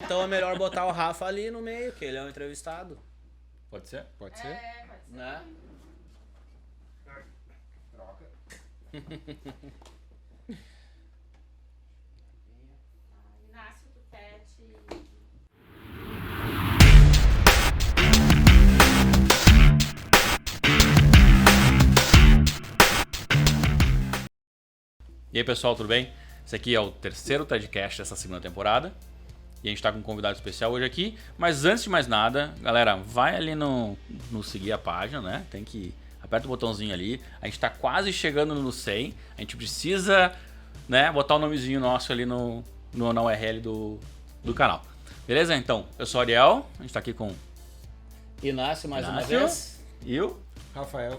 Então é melhor botar o Rafa ali no meio, que ele é um entrevistado. Pode ser? Pode ser? Pode ser. Né? Troca. Inácio do Pet. E aí, pessoal, tudo bem? Esse aqui é o terceiro TEDcast dessa segunda temporada. E a gente tá com um convidado especial hoje aqui. Mas antes de mais nada, galera, vai ali no seguir a página, né? Tem que... Aperta o botãozinho ali. A gente tá quase chegando no 100. A gente precisa, né, botar o nomezinho nosso ali na URL do canal. Beleza? Então, eu sou o Ariel. A gente tá aqui com Inácio, mais uma Inácio. vez. E o Rafael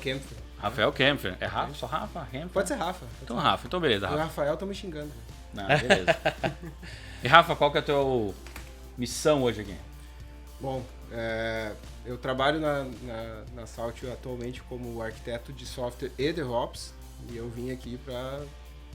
Kempfer. Rafael Kempfer. É Rafa? Só Rafa? Kempfer? Pode ser Rafa. Então, Rafa. Então, beleza, O Rafa. Rafael tá me xingando. Não, beleza. E Rafa, qual que é a tua missão hoje aqui? Bom, eu trabalho na Saltio atualmente como arquiteto de software e DevOps. E eu vim aqui para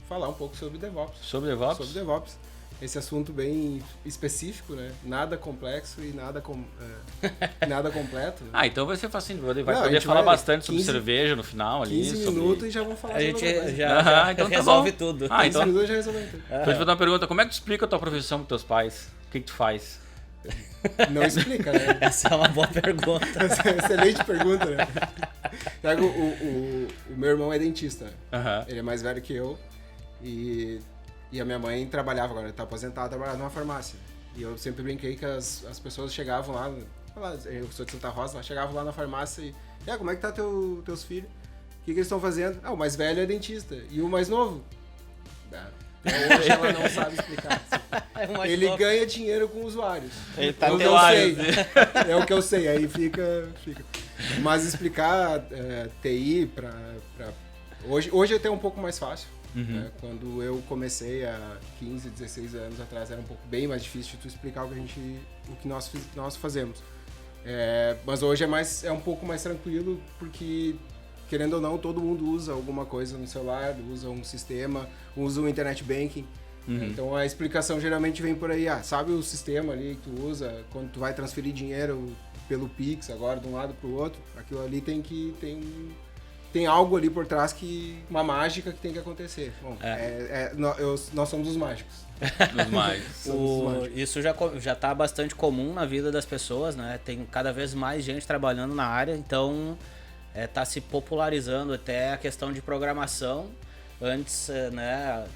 falar um pouco sobre DevOps. Sobre DevOps? Sobre DevOps. Esse assunto bem específico, né? Nada complexo e nada completo. Né? Ah, então vai ser facinho. Vai Não, poder a gente falar vai bastante sobre cerveja no final ali. 15 sobre... minutos e já vamos falar A sobre gente outra coisa. já então tá resolve bom. tudo. Ah, 15 então... minutos já resolveu tudo. Então eu te fazer uma pergunta. Como é que tu explica a tua profissão pros teus pais? O que tu faz? Não explica, né? Essa é uma boa pergunta. Excelente pergunta, né? O meu irmão é dentista. Aham. Ele é mais velho que eu. E a minha mãe trabalhava, agora ele tá aposentada, trabalhava numa farmácia. E eu sempre brinquei que as pessoas chegavam lá, eu sou de Santa Rosa, lá, chegavam lá na farmácia e... como é que tá teus filhos? O que eles estão fazendo? Ah, o mais velho é dentista. E o mais novo? Hoje ela não sabe explicar. Ele ganha dinheiro com usuários. Ele tá Eu tendo não áreas, sei. É o que eu sei, aí fica. Mas explicar TI pra... Hoje é até um pouco mais fácil. Né? Quando eu comecei há 15, 16 anos atrás era um pouco bem mais difícil de tu explicar o que nós fazemos. Mas hoje é um pouco mais tranquilo porque, querendo ou não, todo mundo usa alguma coisa no celular, usa um sistema, usa um internet banking. Então a explicação geralmente vem por aí, sabe o sistema ali que tu usa quando tu vai transferir dinheiro pelo Pix agora de um lado pro outro, aquilo ali tem algo ali por trás uma mágica que tem que acontecer. Bom, nós somos os mágicos. Os mais. Isso já tá bastante comum na vida das pessoas, né? Tem cada vez mais gente trabalhando na área, então tá se popularizando até a questão de programação. Antes, né,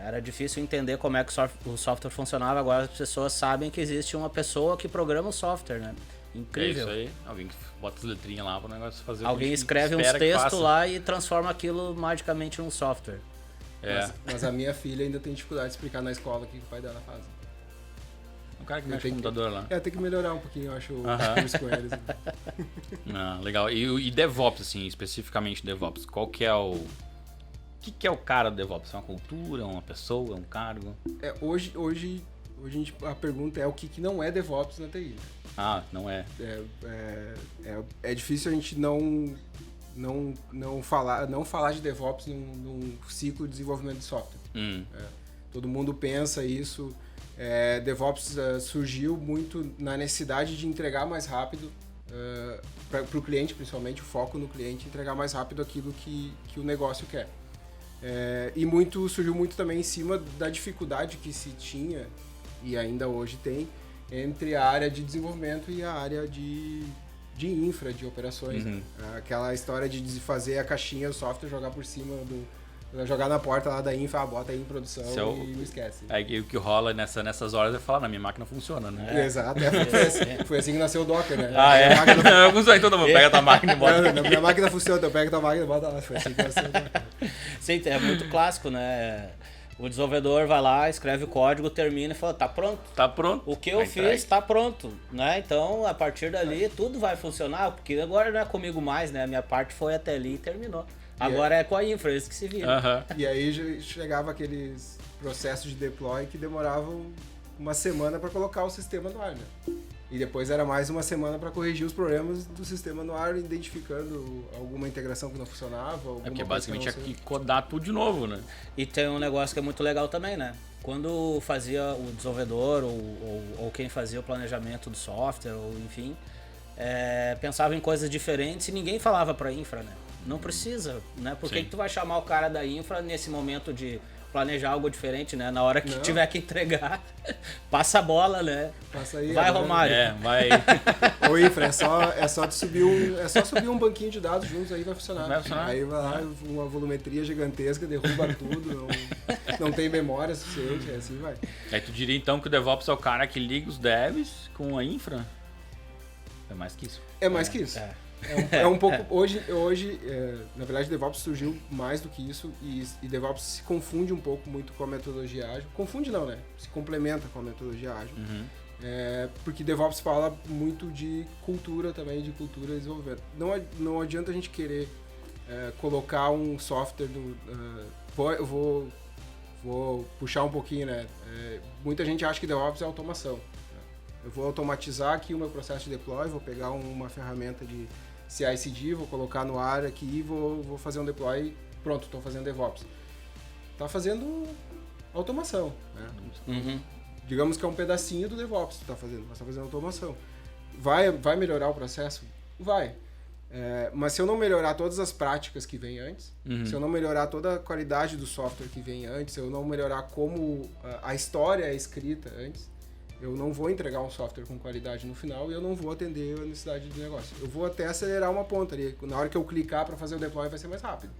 era difícil entender como é que o software funcionava, agora as pessoas sabem que existe uma pessoa que programa o software, né? Incrível. É isso aí. Alguém que bota as letrinhas lá pro negócio fazer. Alguém escreve uns textos lá e transforma aquilo magicamente num software. Mas a minha filha ainda tem dificuldade de explicar na escola o que o pai dela faz. Um cara que mexe no computador lá. Tem que melhorar um pouquinho, eu acho, o curso com eles. Ah, legal. E DevOps, assim, especificamente DevOps, qual que é o... O que é o cara do DevOps? É uma cultura, uma pessoa, um cargo? Hoje a pergunta é o que não é DevOps na TI. Ah, não é. É difícil a gente não falar de DevOps num ciclo de desenvolvimento de software. Todo mundo pensa isso. DevOps surgiu muito na necessidade de entregar mais rápido para o cliente, principalmente o foco no cliente, entregar mais rápido aquilo que o negócio quer. E surgiu muito também em cima da dificuldade que se tinha, e ainda hoje tem, entre a área de desenvolvimento e a área de infra, de operações. Né? Aquela história de fazer a caixinha, o software, jogar por cima jogar na porta lá da infra, bota aí em produção e não esquece. Aí o que rola nessas horas é falar, na minha máquina funciona, né? Exato, foi assim que nasceu o Docker, né? Então pega a tua máquina e bota. Na minha máquina funciona, então pega a tua máquina e bota lá. Foi assim que nasceu o Docker. Sim, é muito clássico, né? O desenvolvedor vai lá, escreve o código, termina e fala, tá pronto. Tá pronto. O que eu fiz tá pronto, né? Então, a partir dali, tudo vai funcionar, porque agora não é comigo mais, né? A minha parte foi até ali e terminou. Agora é com a infra, isso que se vira. E aí chegava aqueles processos de deploy que demoravam uma semana para colocar o sistema no ar, né? E depois era mais uma semana para corrigir os problemas do sistema no ar, identificando alguma integração que não funcionava. Porque basicamente tinha que codar tudo de novo, né? E tem um negócio que é muito legal também, né? Quando fazia o desenvolvedor ou quem fazia o planejamento do software, ou enfim, pensava em coisas diferentes e ninguém falava para infra, né? Não precisa, né? Por que tu vai chamar o cara da infra nesse momento de planejar algo diferente, né? Na hora que tiver que entregar, passa a bola, né? Passa aí, vai, Romário. Vai. Ô, infra, é só subir um banquinho de dados juntos, aí vai funcionar. Aí vai lá, uma volumetria gigantesca, derruba tudo, não tem memória suficiente, assim vai. Aí tu diria então que o DevOps é o cara que liga os devs com a infra? É mais que isso. É mais que isso. É um pouco. Hoje na verdade, DevOps surgiu mais do que isso e DevOps se confunde um pouco muito com a metodologia ágil. Confunde não, né? Se complementa com a metodologia ágil. Porque DevOps fala muito de cultura também, de cultura de desenvolvimento. Não adianta a gente querer colocar um software eu vou puxar um pouquinho, né? Muita gente acha que DevOps é automação. Eu vou automatizar aqui o meu processo de deploy, vou pegar uma ferramenta de CI/CD, vou colocar no ar aqui e vou fazer um deploy, pronto, estou fazendo DevOps. Está fazendo automação, né? Digamos que é um pedacinho do DevOps que tu está fazendo, mas está fazendo automação. Vai melhorar o processo? Vai. Mas se eu não melhorar todas as práticas que vêm antes, se eu não melhorar toda a qualidade do software que vem antes, se eu não melhorar como a história é escrita antes, eu não vou entregar um software com qualidade no final e eu não vou atender a necessidade de negócio. Eu vou até acelerar uma ponta ali. Na hora que eu clicar para fazer o deploy vai ser mais rápido.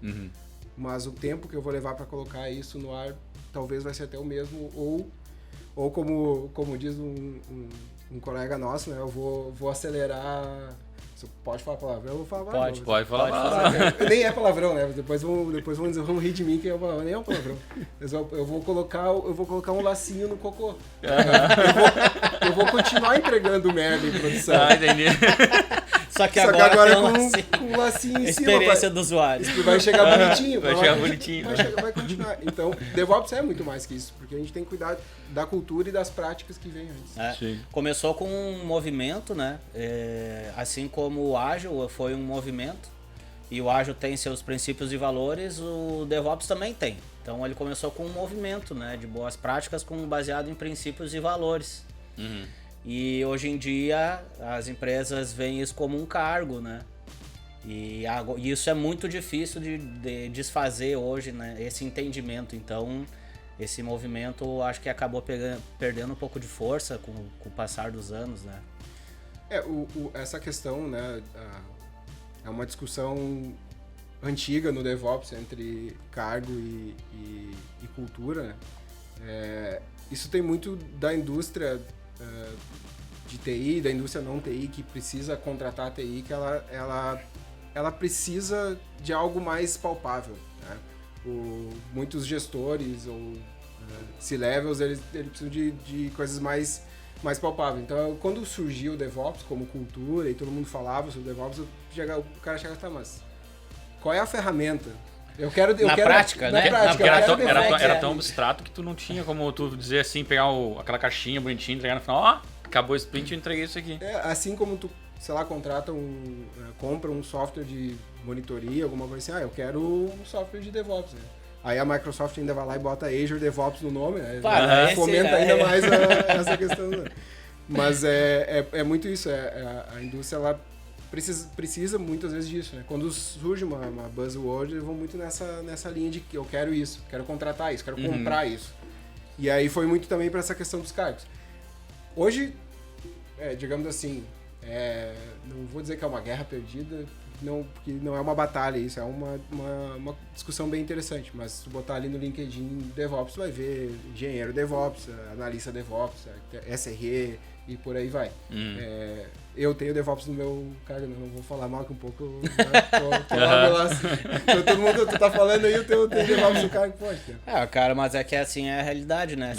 Mas o tempo que eu vou levar para colocar isso no ar talvez vai ser até o mesmo. Ou como diz um colega nosso, né? Eu vou acelerar... Você pode falar palavrão? Eu vou falar palavrão. Pode falar. Nem é palavrão, né? Depois vão rir de mim que nem é um palavrão. Eu vou colocar um lacinho no cocô. Eu vou continuar entregando merda em produção. Entendi. Só que agora com um lacinho em cima. Experiência do usuário. Vai chegar bonitinho. Vai continuar. Então, DevOps é muito mais que isso, porque a gente tem que cuidar da cultura e das práticas que vêm antes. Começou com um movimento, né? Assim como o Ágil foi um movimento, e o Ágil tem seus princípios e valores, o DevOps também tem. Então ele começou com um movimento, né, de boas práticas baseado em princípios e valores. E hoje em dia as empresas veem isso como um cargo, né? E isso é muito difícil de desfazer hoje, né? Esse entendimento. Então esse movimento acho que acabou perdendo um pouco de força com o passar dos anos, né? Essa questão, né, é uma discussão antiga no DevOps entre cargo e cultura, né? Isso tem muito da indústria de TI, da indústria não TI, que precisa contratar a TI, que ela precisa de algo mais palpável, né? Muitos gestores ou C-levels, eles precisam de coisas mais palpáveis. Então, quando surgiu o DevOps como cultura e todo mundo falava sobre o DevOps, o cara chega e fala, mas qual é a ferramenta? Na prática, né? Era tão abstrato que tu não tinha como tu dizer assim, pegar aquela caixinha bonitinha, entregar no final, acabou o sprint e eu entreguei isso aqui. Assim como tu, sei lá, compra um software de monitoria, alguma coisa assim, eu quero um software de DevOps, né? Aí a Microsoft ainda vai lá e bota Azure DevOps no nome, né? Fomenta ainda mais essa questão. Né? Mas é muito isso, a indústria ela precisa muitas vezes disso, né? Quando surge uma buzzword, eles vão muito nessa linha de que eu quero isso, quero contratar isso, quero comprar isso. E aí foi muito também para essa questão dos cargos. Hoje, digamos assim, não vou dizer que é uma guerra perdida, porque não é uma batalha isso, é uma discussão bem interessante, mas se tu botar ali no LinkedIn DevOps, tu vai ver engenheiro DevOps, analista DevOps, SRE e por aí vai. Eu tenho DevOps no meu cargo, não vou falar mal que um pouco tô lá assim. Então, todo mundo, tu tá falando aí, eu tenho DevOps no cargo, pode ter. Cara, mas é que assim é a realidade, né?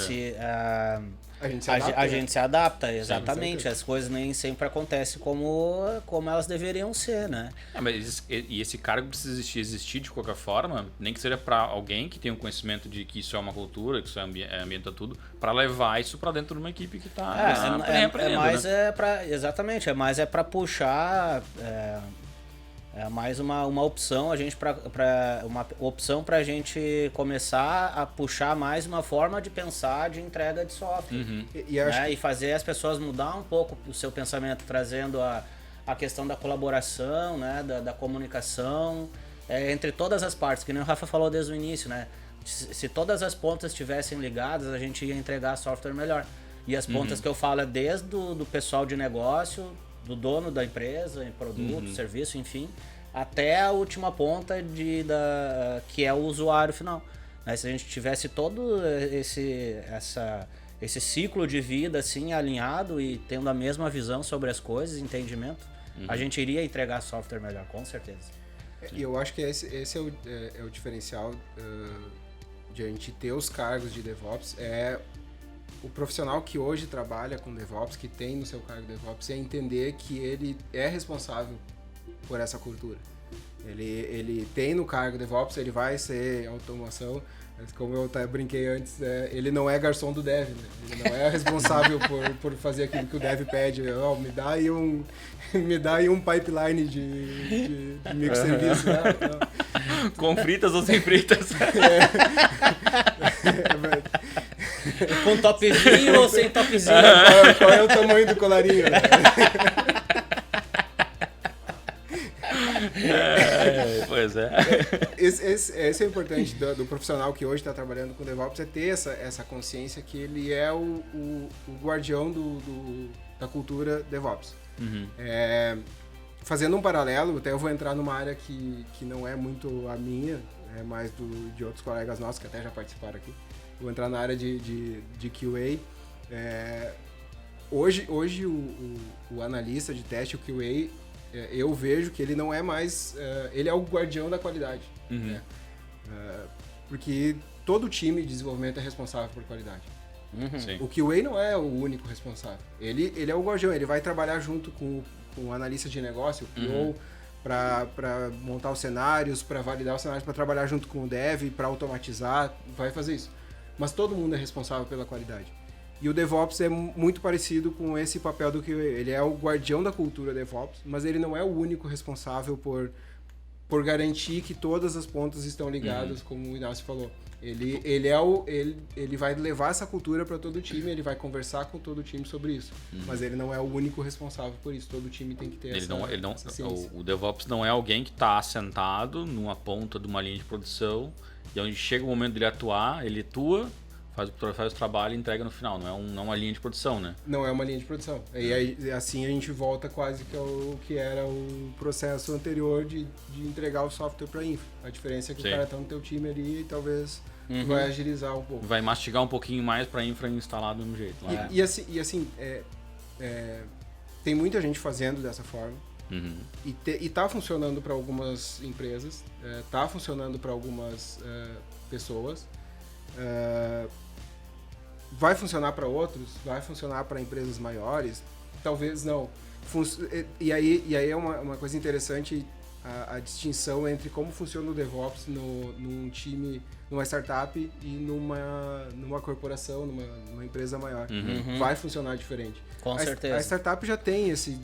A gente se a adapta, gente se adapta, exatamente. certeza. As coisas nem sempre acontecem como elas deveriam ser, né? Mas esse cargo precisa existir de qualquer forma, nem que seja para alguém que tenha um conhecimento de que isso é uma cultura, que isso é ambienta tudo, para levar isso para dentro de uma equipe que está exatamente, é mais para puxar, é mais uma opção uma opção para a gente começar a puxar mais uma forma de pensar de entrega de software, e fazer as pessoas mudar um pouco o seu pensamento, trazendo a questão da colaboração, né, da comunicação entre todas as partes, que nem o Rafa falou desde o início, né? Se todas as pontas estivessem ligadas, a gente ia entregar software melhor. E as pontas que eu falo é desde do pessoal de negócio, do dono da empresa, em produto, serviço, enfim, até a última ponta que é o usuário final. Né? Se a gente tivesse todo esse ciclo de vida assim alinhado e tendo a mesma visão sobre as coisas, entendimento, a gente iria entregar software melhor, com certeza. E eu acho que esse é o diferencial de a gente ter os cargos de DevOps. O profissional que hoje trabalha com DevOps, que tem no seu cargo DevOps, é entender que ele é responsável por essa cultura. Ele tem no cargo DevOps, ele vai ser automação, mas como eu brinquei antes, ele não é garçom do Dev, né? Ele não é responsável por fazer aquilo que o Dev pede. Me dá aí um pipeline de microserviço. Né? Então, com fritas ou sem fritas? Com topzinho ou sem topzinho? Qual é o tamanho do colarinho? Né? Pois é. Esse é importante do profissional que hoje está trabalhando com DevOps, é ter essa consciência que ele é o guardião da cultura DevOps. Fazendo um paralelo, até eu vou entrar numa área que não é muito a minha, é mais de outros colegas nossos que até já participaram aqui. Vou entrar na área de QA. Hoje o analista de teste, o QA, eu vejo que ele não é mais... ele é o guardião da qualidade. Né? Porque todo time de desenvolvimento é responsável por qualidade. O QA não é o único responsável. Ele é o guardião, ele vai trabalhar junto com o analista de negócio, o PO, para montar os cenários, para validar os cenários, para trabalhar junto com o dev, para automatizar, vai fazer isso. Mas todo mundo é responsável pela qualidade. E o DevOps é muito parecido com esse papel do QA. Ele é o guardião da cultura DevOps, mas ele não é o único responsável por garantir que todas as pontas estão ligadas, como o Inácio falou. Ele vai levar essa cultura para todo o time, ele vai conversar com todo o time sobre isso. Mas ele não é o único responsável por isso. Todo time tem que ter essa ciência. O DevOps não é alguém que está assentado numa ponta de uma linha de produção e onde chega o momento dele atuar, ele atua, faz o trabalho e entrega no final. Não é uma linha de produção, né? Não é uma linha de produção. E aí, assim a gente volta quase que ao que era o processo anterior de entregar o software para infra. A diferença é que o cara tá no teu time ali e talvez vai agilizar um pouco. Vai mastigar um pouquinho mais para infra instalar do mesmo jeito. E assim, tem muita gente fazendo dessa forma. E tá funcionando para algumas empresas, tá funcionando para algumas pessoas. Vai funcionar para outros, vai funcionar para empresas maiores, talvez não. E aí é uma coisa interessante a distinção entre como funciona o DevOps num time, numa startup e numa corporação, numa empresa maior. Vai funcionar diferente. Com certeza. A startup já tem esse...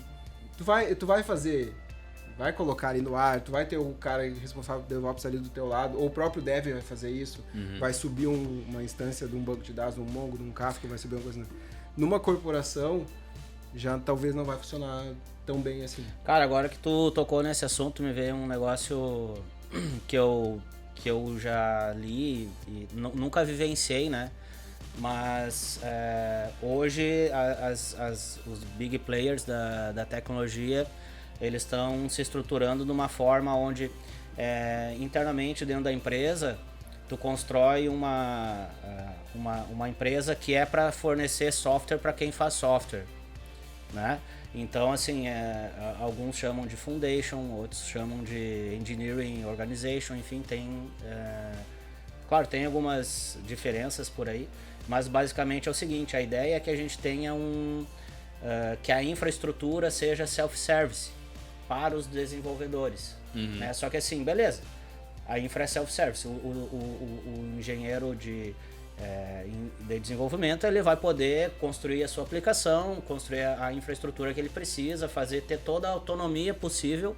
Tu vai fazer... Vai colocar ali no ar, tu vai ter o cara responsável pelo DevOps ali do teu lado, ou o próprio Dev vai fazer isso, vai subir uma instância de um banco de dados, num Mongo, num Kafka, vai subir uma coisa... Numa corporação, já talvez não vai funcionar tão bem assim. Cara, agora que tu tocou nesse assunto, me veio um negócio que eu já li e nunca vivenciei, né? Mas hoje os big players da tecnologia, eles estão se estruturando de uma forma onde internamente dentro da empresa tu constrói uma empresa que é para fornecer software para quem faz software, né? Então assim, alguns chamam de foundation, outros chamam de engineering organization, enfim, claro, tem algumas diferenças por aí. mas basicamente é o seguinte, a ideia é que a gente tenha que a infraestrutura seja self-service para os desenvolvedores, né? Só que assim, beleza, a infra é self-service, o engenheiro de desenvolvimento, ele vai poder construir a sua aplicação, construir a infraestrutura que ele precisa, ter toda a autonomia possível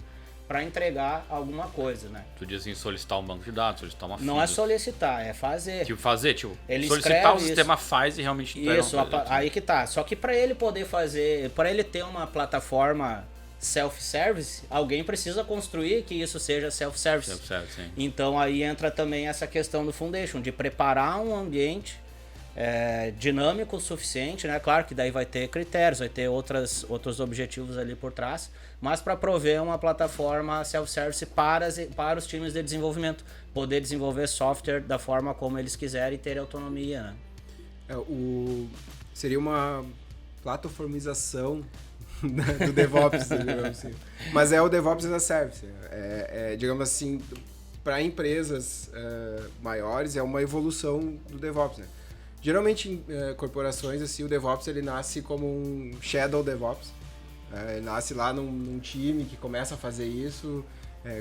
para entregar alguma coisa, né? Tu diz assim, solicitar um banco de dados, solicitar uma Não é solicitar, é fazer. Ele escreve solicitar, o sistema faz e realmente entrega. Isso, aí que tá. Só que para ele poder fazer, para ele ter uma plataforma self-service, alguém precisa construir que isso seja self-service. Sim. Então aí entra também essa questão do Foundation, de preparar um ambiente dinâmico o suficiente, né? Claro que daí vai ter critérios, vai ter outros objetivos ali por trás, mas para prover uma plataforma self-service para os times de desenvolvimento, poder desenvolver software da forma como eles quiserem e ter autonomia, né? Seria uma plataformização do DevOps, digamos assim. Mas é o DevOps as a Service. Digamos assim, para empresas maiores, é uma evolução do DevOps, né? Geralmente em corporações, assim, o DevOps ele nasce como um Shadow DevOps. Ele nasce lá num time que começa a fazer isso,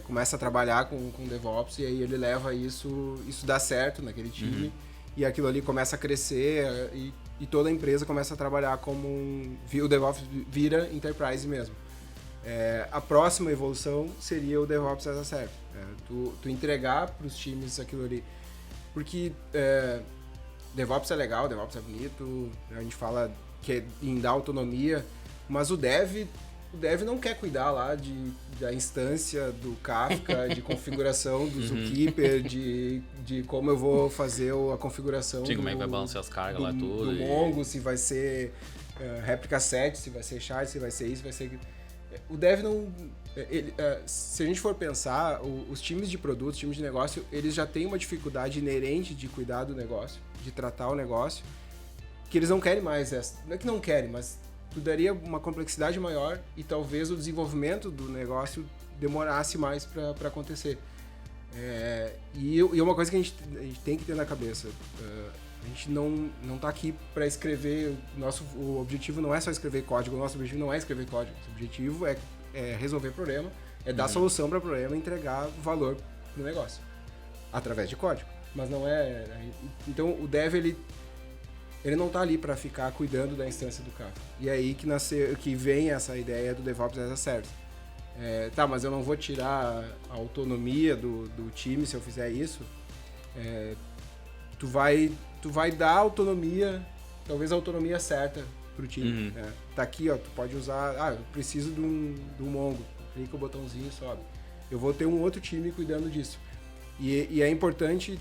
começa a trabalhar com DevOps, e aí ele leva isso dá certo naquele time, e aquilo ali começa a crescer, e toda a empresa começa a trabalhar como o DevOps vira Enterprise mesmo. A próxima evolução seria o DevOps as a Service. Tu entregar para os times aquilo ali. Porque DevOps é legal, DevOps é bonito, a gente fala que é em dar autonomia, mas o dev não quer cuidar lá da instância do Kafka, de configuração do Zookeeper, de como eu vou fazer a configuração como é que vai balancear as cargas lá tudo. Do Mongo, se vai ser réplica set, se vai ser chart, se vai ser isso, vai ser... O dev não... se a gente for pensar, os times de produto, os times de negócio, eles já têm uma dificuldade inerente de cuidar do negócio, de tratar o negócio, que eles não querem mais. Não é que não querem, mas tu daria uma complexidade maior e talvez o desenvolvimento do negócio demorasse mais para acontecer. E uma coisa que a gente tem que ter na cabeça, a gente não tá aqui para escrever, o objetivo não é só escrever código, o nosso objetivo não é escrever código, o objetivo é resolver problema, dar solução para o problema e entregar valor no negócio, através de código. Mas não é... Então o dev, ele não tá ali para ficar cuidando da instância do Kafka. E é aí que vem essa ideia do DevOps as a Service. Mas eu não vou tirar a autonomia do time se eu fizer isso. Tu vai dar autonomia, talvez a autonomia certa pro time. Tá aqui, ó, tu pode usar... eu preciso de um Mongo. Clica o botãozinho e sobe. Eu vou ter um outro time cuidando disso. E é importante,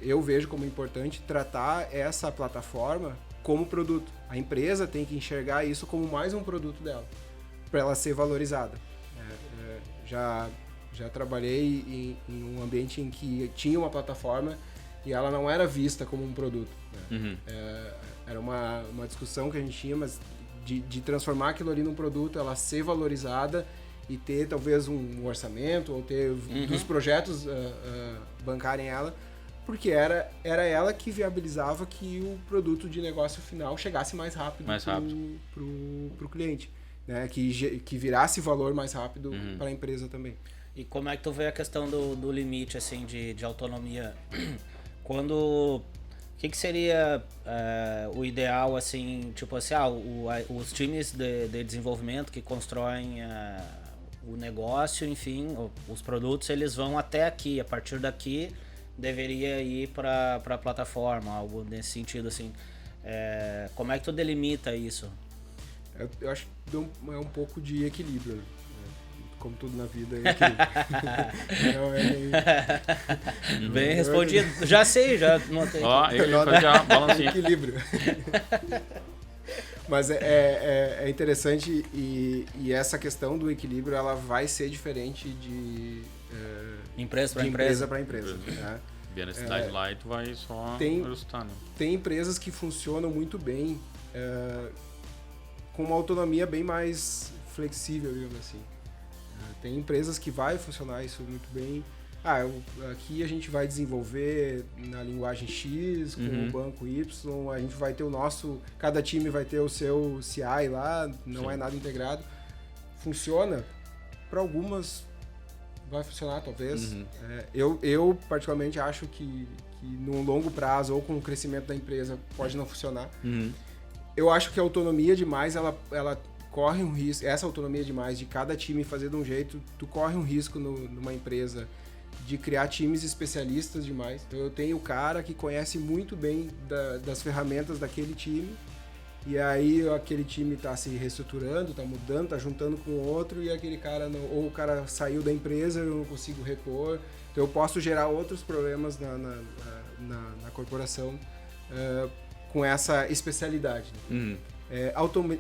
eu vejo como importante tratar essa plataforma como produto. A empresa tem que enxergar isso como mais um produto dela, para ela ser valorizada. Já trabalhei em um ambiente em que tinha uma plataforma e ela não era vista como um produto. Era uma discussão que a gente tinha, mas de transformar aquilo ali num produto, ela ser valorizada e ter talvez um orçamento ou ter dos projetos bancarem ela, porque era ela que viabilizava que o produto de negócio final chegasse mais rápido pro cliente, né? Que virasse valor mais rápido para a empresa também. E como é que tu vê a questão do limite assim de autonomia? O que seria o ideal, assim, tipo assim, os times de desenvolvimento que constroem o negócio, enfim, os produtos, eles vão até aqui, a partir daqui deveria ir para a plataforma, algo nesse sentido, assim. Como é que tu delimita isso? Eu acho que é um pouco de equilíbrio, né? Como tudo na vida é equilíbrio. Bem respondido. Já sei, já notei. Já balancinha. Equilíbrio. Mas é interessante e essa questão do equilíbrio, ela vai ser diferente de empresa para empresa. Né? Vê a necessidade lá e tu vai só ajustar, né? Tem empresas que funcionam muito bem com uma autonomia bem mais flexível, digamos assim. Tem empresas que vai funcionar isso muito bem. Aqui a gente vai desenvolver na linguagem X, com o banco Y, a gente vai ter cada time vai ter o seu CI lá, não é nada integrado. Funciona? Para algumas vai funcionar, talvez. Eu particularmente acho que no longo prazo ou com o crescimento da empresa pode não funcionar. Eu acho que a autonomia demais, ela corre um risco, essa autonomia demais de cada time fazer de um jeito, tu corre um risco numa empresa de criar times especialistas demais. Então eu tenho o cara que conhece muito bem das ferramentas daquele time, e aí aquele time está se reestruturando, está mudando, está juntando com outro, e aquele cara ou o cara saiu da empresa, eu não consigo repor. Então eu posso gerar outros problemas na corporação com essa especialidade.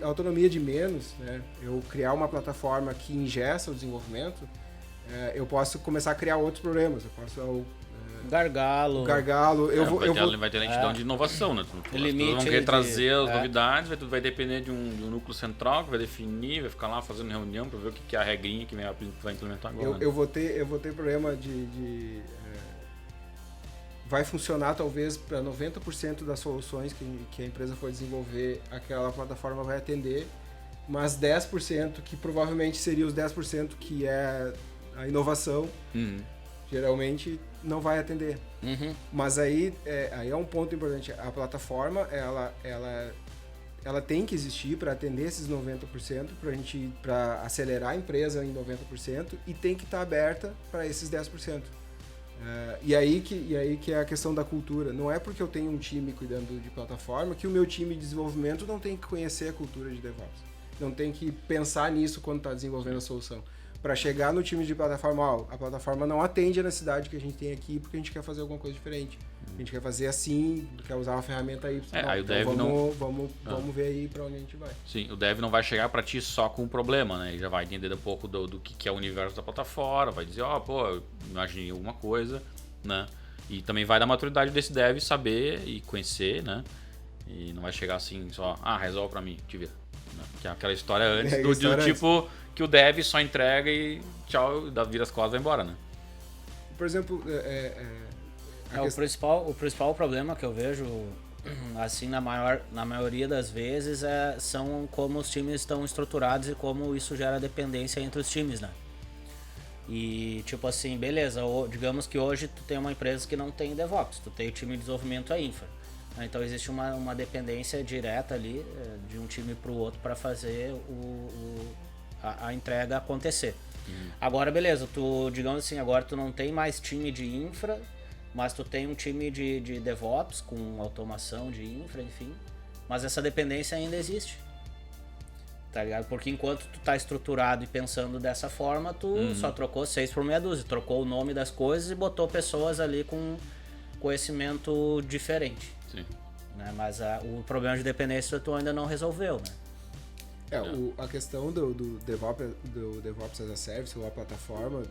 Autonomia de menos, né? Eu criar uma plataforma que ingessa o desenvolvimento, eu posso começar a criar outros problemas. Eu posso Gargalo. Vai ter lentidão de inovação, né? As pessoas vão querer trazer as novidades, vai depender de um núcleo central que vai definir, vai ficar lá fazendo reunião para ver o que é a regrinha que vai implementar agora. Eu vou ter problema vai funcionar talvez para 90% das soluções que a empresa for desenvolver, aquela plataforma vai atender, mas 10%, que provavelmente seria os 10% que é a inovação, geralmente não vai atender. Mas aí é um ponto importante. A plataforma, ela tem que existir para atender esses 90%, para acelerar a empresa em 90%, e tem que estar aberta para esses 10%. E aí que é a questão da cultura. Não é porque eu tenho um time cuidando de plataforma que o meu time de desenvolvimento não tem que conhecer a cultura de DevOps. Não tem que pensar nisso quando está desenvolvendo a solução. Para chegar no time de plataforma, a plataforma não atende a necessidade que a gente tem aqui porque a gente quer fazer alguma coisa diferente. A gente quer fazer assim, quer usar uma ferramenta Y. Aí o dev vamos ver aí para onde a gente vai. Sim, o dev não vai chegar para ti só com o problema, né? Ele já vai entender um pouco do que é o universo da plataforma, vai dizer, eu imaginei alguma coisa, né? E também vai da maturidade desse dev saber e conhecer, né? E não vai chegar assim só, resolve para mim, te vira. Né? Que é aquela história antes do tipo que o dev só entrega e tchau, vira as costas e vai embora, né? Por exemplo, o principal problema que eu vejo, assim, na maioria das vezes, são como os times estão estruturados e como isso gera dependência entre os times, né? E, tipo assim, beleza, digamos que hoje tu tem uma empresa que não tem DevOps, tu tem o time de desenvolvimento a infra. Então existe uma dependência direta ali de um time para o outro para fazer a entrega acontecer. Agora, beleza, digamos assim, agora tu não tem mais time de infra, mas tu tem um time de DevOps com automação de infra, enfim. Mas essa dependência ainda existe. Tá ligado? Porque enquanto tu tá estruturado e pensando dessa forma, tu só trocou 6 por meia dúzia. Trocou o nome das coisas e botou pessoas ali com conhecimento diferente. Sim. Né? Mas o problema de dependência tu ainda não resolveu, né? A questão do DevOps as a Service, ou a plataforma,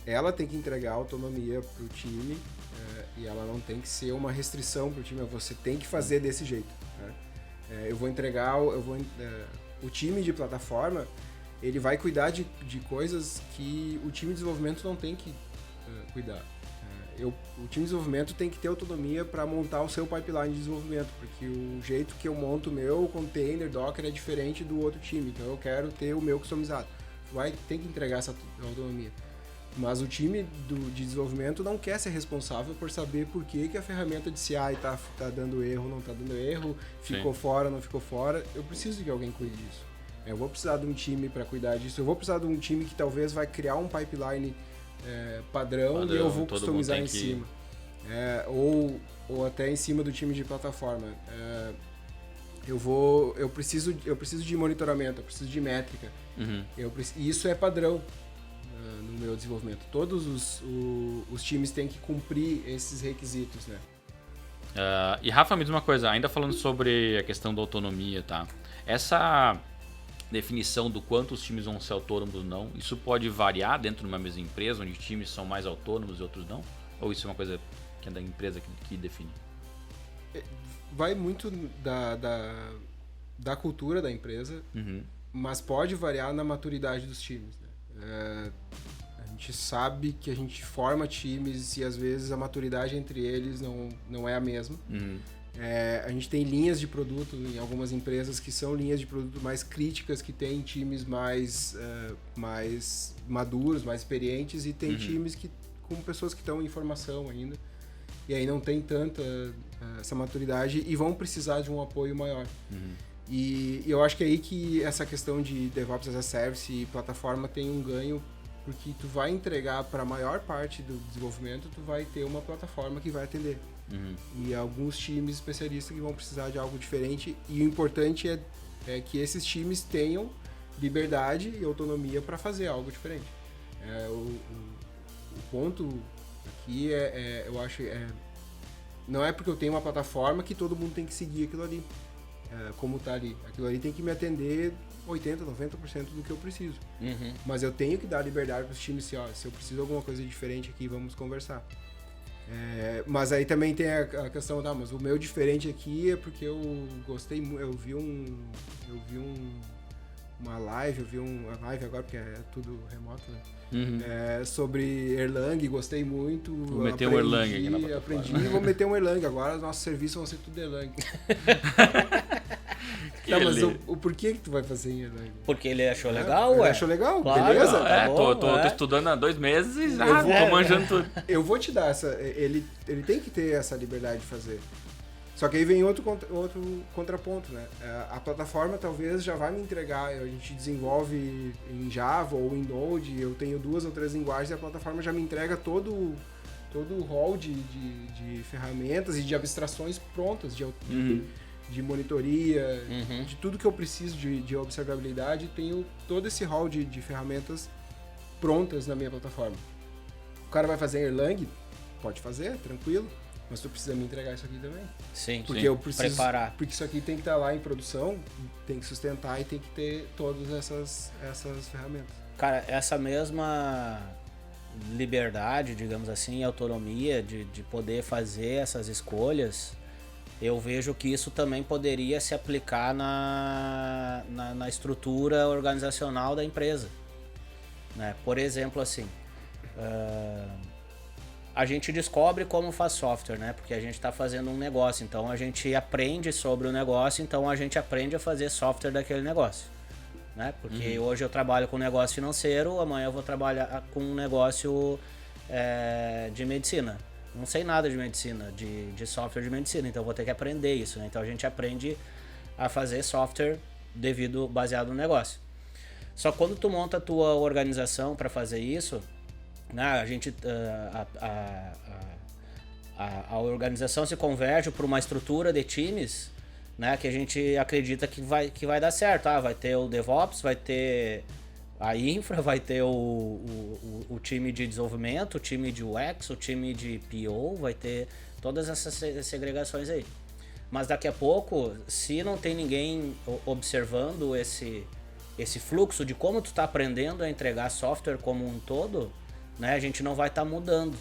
ela tem que entregar autonomia para o time, e ela não tem que ser uma restrição para o time, você tem que fazer desse jeito. Né? O time de plataforma, ele vai cuidar de coisas que o time de desenvolvimento não tem que cuidar. O time de desenvolvimento tem que ter autonomia para montar o seu pipeline de desenvolvimento, porque o jeito que eu monto o meu container, Docker, é diferente do outro time, então eu quero ter o meu customizado. Tem que entregar essa autonomia. Mas o time de desenvolvimento não quer ser responsável por saber por que a ferramenta de CI tá dando erro, não tá dando erro, ficou fora, não ficou fora. Eu preciso que alguém cuide disso. Eu vou precisar de um time para cuidar disso, eu vou precisar de um time que talvez vai criar um pipeline padrão e eu vou customizar em cima. Ou até em cima do time de plataforma. Eu preciso de monitoramento, eu preciso de métrica. E isso é padrão no meu desenvolvimento. Todos os times têm que cumprir esses requisitos, né? E Rafa, me diz uma coisa, ainda falando sobre a questão da autonomia, tá? Essa definição do quanto os times vão ser autônomos ou não, isso pode variar dentro de uma mesma empresa, onde times são mais autônomos e outros não? Ou isso é uma coisa que é da empresa que define? Vai muito da cultura da empresa, mas pode variar na maturidade dos times. Né? gente sabe que a gente forma times e às vezes a maturidade entre eles não é a mesma. A gente tem linhas de produto em algumas empresas que são linhas de produto mais críticas, que tem times mais maduros, mais experientes, e tem times com pessoas que estão em formação ainda. E aí não tem tanta essa maturidade e vão precisar de um apoio maior. E eu acho que é aí que essa questão de DevOps as a Service e plataforma tem um ganho, porque tu vai entregar para a maior parte do desenvolvimento, tu vai ter uma plataforma que vai atender. E alguns times especialistas que vão precisar de algo diferente, e o importante é que esses times tenham liberdade e autonomia para fazer algo diferente. O ponto aqui eu acho, não é porque eu tenho uma plataforma que todo mundo tem que seguir aquilo ali, como está ali. Aquilo ali tem que me atender 80%, 90% do que eu preciso. Mas eu tenho que dar liberdade para os times, se eu preciso de alguma coisa diferente aqui, vamos conversar. Mas aí também tem a questão, mas o meu diferente aqui é porque eu gostei muito, eu vi uma live, uma live agora, porque é tudo remoto, né? Sobre Erlang, gostei muito. Vou meter um Erlang aqui na plataforma. Aprendi e vou meter um Erlang. Agora os nossos serviços vão ser tudo Erlang. Mas o porquê que tu vai fazer em Erlang? Porque ele achou legal, Ele achou legal, claro, beleza? Tô estudando há 2 meses e tô manjando tudo. Eu vou te dar ele tem que ter essa liberdade de fazer. Só que aí vem outro contraponto, né? A plataforma talvez já vai me entregar, a gente desenvolve em Java ou em Node, eu tenho 2 ou 3 linguagens e a plataforma já me entrega todo o rol de ferramentas e de abstrações prontas, de monitoria, de tudo que eu preciso de observabilidade, tenho todo esse rol de ferramentas prontas na minha plataforma. O cara vai fazer em Erlang? Pode fazer, tranquilo. Mas tu precisa me entregar isso aqui também. Sim, porque eu preciso preparar. Porque isso aqui tem que estar lá em produção, tem que sustentar e tem que ter todas essas ferramentas. Cara, essa mesma liberdade, digamos assim, autonomia de poder fazer essas escolhas, eu vejo que isso também poderia se aplicar na estrutura organizacional da empresa. Né? Por exemplo, assim... a gente descobre como faz software, né? Porque a gente está fazendo um negócio, então a gente aprende sobre o negócio, então a gente aprende a fazer software daquele negócio, né? Porque hoje eu trabalho com negócio financeiro, amanhã eu vou trabalhar com um negócio de medicina. Não sei nada de medicina, de software de medicina, então eu vou ter que aprender isso, né? Então a gente aprende a fazer software baseado no negócio. Só quando tu monta a tua organização para fazer isso, a gente a organização se converge para uma estrutura de times, né, que a gente acredita que vai dar certo. Vai ter o DevOps, vai ter a infra, vai ter o time de desenvolvimento, o time de UX, o time de PO, vai ter todas essas segregações aí. Mas daqui a pouco, se não tem ninguém observando esse fluxo de como tu tá aprendendo a entregar software como um todo, né, a gente não vai estar mudando.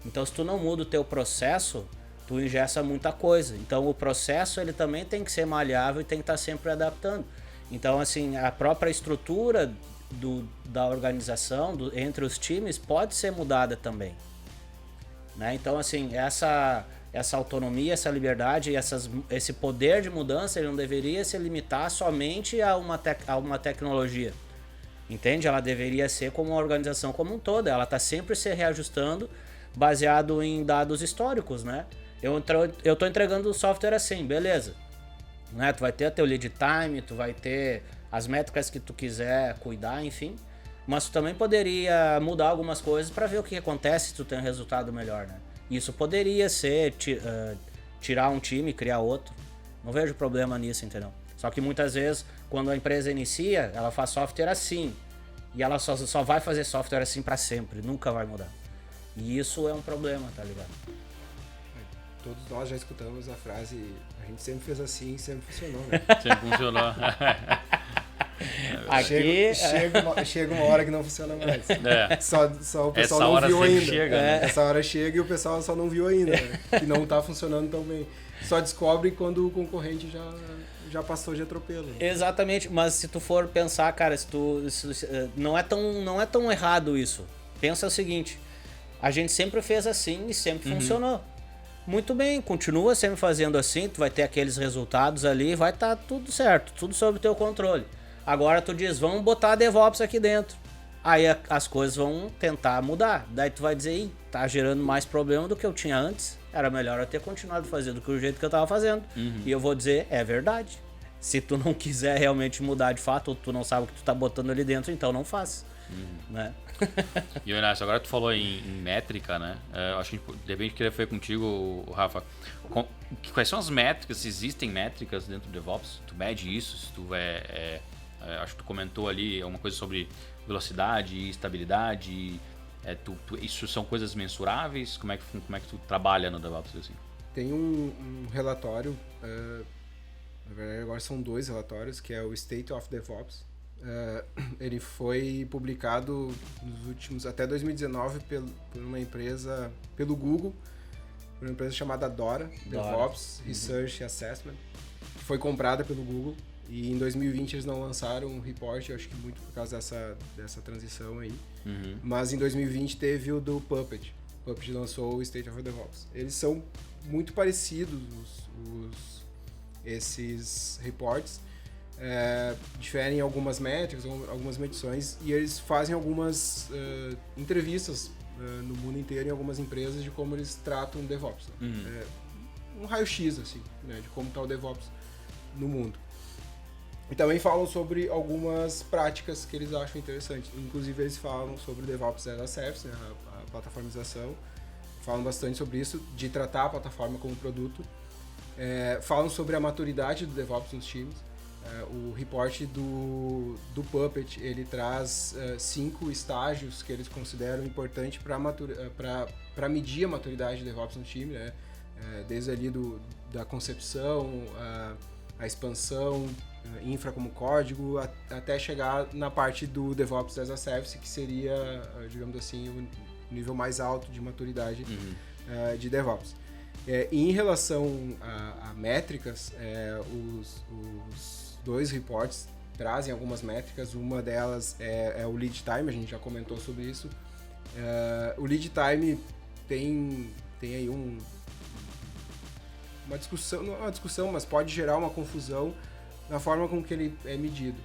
Então, se tu não muda o teu processo, tu ingessa muita coisa. Então, o processo ele também tem que ser maleável e tem que estar sempre adaptando. Então, assim, a própria estrutura da organização, entre os times, pode ser mudada também. Né? Então, assim, essa autonomia, essa liberdade, esse poder de mudança, ele não deveria se limitar somente a uma tecnologia. Entende? Ela deveria ser como uma organização como um todo. Ela está sempre se reajustando baseado em dados históricos, né? Eu estou entregando o software assim, beleza. Né? Tu vai ter teu lead time, tu vai ter as métricas que tu quiser cuidar, enfim. Mas tu também poderia mudar algumas coisas para ver o que acontece se tu tem um resultado melhor, né? Isso poderia ser tirar um time e criar outro. Não vejo problema nisso, entendeu? Só que muitas vezes, quando a empresa inicia, ela faz software assim. E ela só vai fazer software assim para sempre, nunca vai mudar. E isso é um problema, tá ligado? Todos nós já escutamos a frase, a gente sempre fez assim, sempre funcionou, né? Sempre funcionou. Aqui chega uma hora que não funciona mais. Só o pessoal essa não hora viu ainda. Chega, né? Essa hora chega e o pessoal só não viu ainda, né? Que não tá funcionando tão bem. Só descobre quando o concorrente já passou de atropelo. Exatamente, mas se tu for pensar, cara, não é tão errado isso. pensa o seguinte, a gente sempre fez assim e sempre funcionou. Muito bem, continua sempre fazendo assim, tu vai ter aqueles resultados ali, vai estar tudo certo, tudo sob teu controle. Agora tu diz, vamos botar DevOps aqui dentro. Aí as coisas vão tentar mudar. Daí tu vai dizer, Ih, tá gerando mais problema do que eu tinha antes. Era melhor eu ter continuado fazendo do jeito que eu tava fazendo. E eu vou dizer, é verdade. Se tu não quiser realmente mudar de fato, ou tu não sabe o que tu tá botando ali dentro, então não faz. Né? E Inácio, agora tu falou em métrica, né? Eu acho que de repente queria ver contigo, Rafa. Quais são as métricas? Se existem métricas dentro do DevOps? Tu mede isso? Se tu acho que tu comentou ali uma coisa sobre velocidade, estabilidade. Isso são coisas mensuráveis? Como é que tu trabalha no DevOps assim? Tem um relatório, na verdade agora são 2 relatórios, que é o State of DevOps. Ele foi publicado nos últimos, até 2019, por uma empresa, pelo Google, por uma empresa chamada Dora. DevOps Research Assessment, que foi comprada pelo Google. E em 2020 eles não lançaram um report, eu acho que muito por causa dessa transição aí. Mas em 2020 teve o do Puppet. O Puppet lançou o State of DevOps. Eles são muito parecidos, esses reports. Diferem em algumas métricas, algumas medições, e eles fazem algumas entrevistas no mundo inteiro em algumas empresas de como eles tratam o DevOps. Um raio-x assim, né, de como está o DevOps no mundo. E também falam sobre algumas práticas que eles acham interessantes. Inclusive eles falam sobre o DevOps as a Service, né, a plataformização. Falam bastante sobre isso, de tratar a plataforma como produto. Falam sobre a maturidade do DevOps nos times. O report do Puppet, ele traz 5 estágios que eles consideram importantes para medir a maturidade do DevOps no time, né? Desde ali da concepção, a expansão, infra como código, até chegar na parte do DevOps as a Service, que seria, digamos assim, o nível mais alto de maturidade de DevOps. Em relação a métricas, os 2 reports trazem algumas métricas. Uma delas é o lead time, a gente já comentou sobre isso. O lead time tem aí uma discussão, não é uma discussão, mas pode gerar uma confusão na forma com que ele é medido.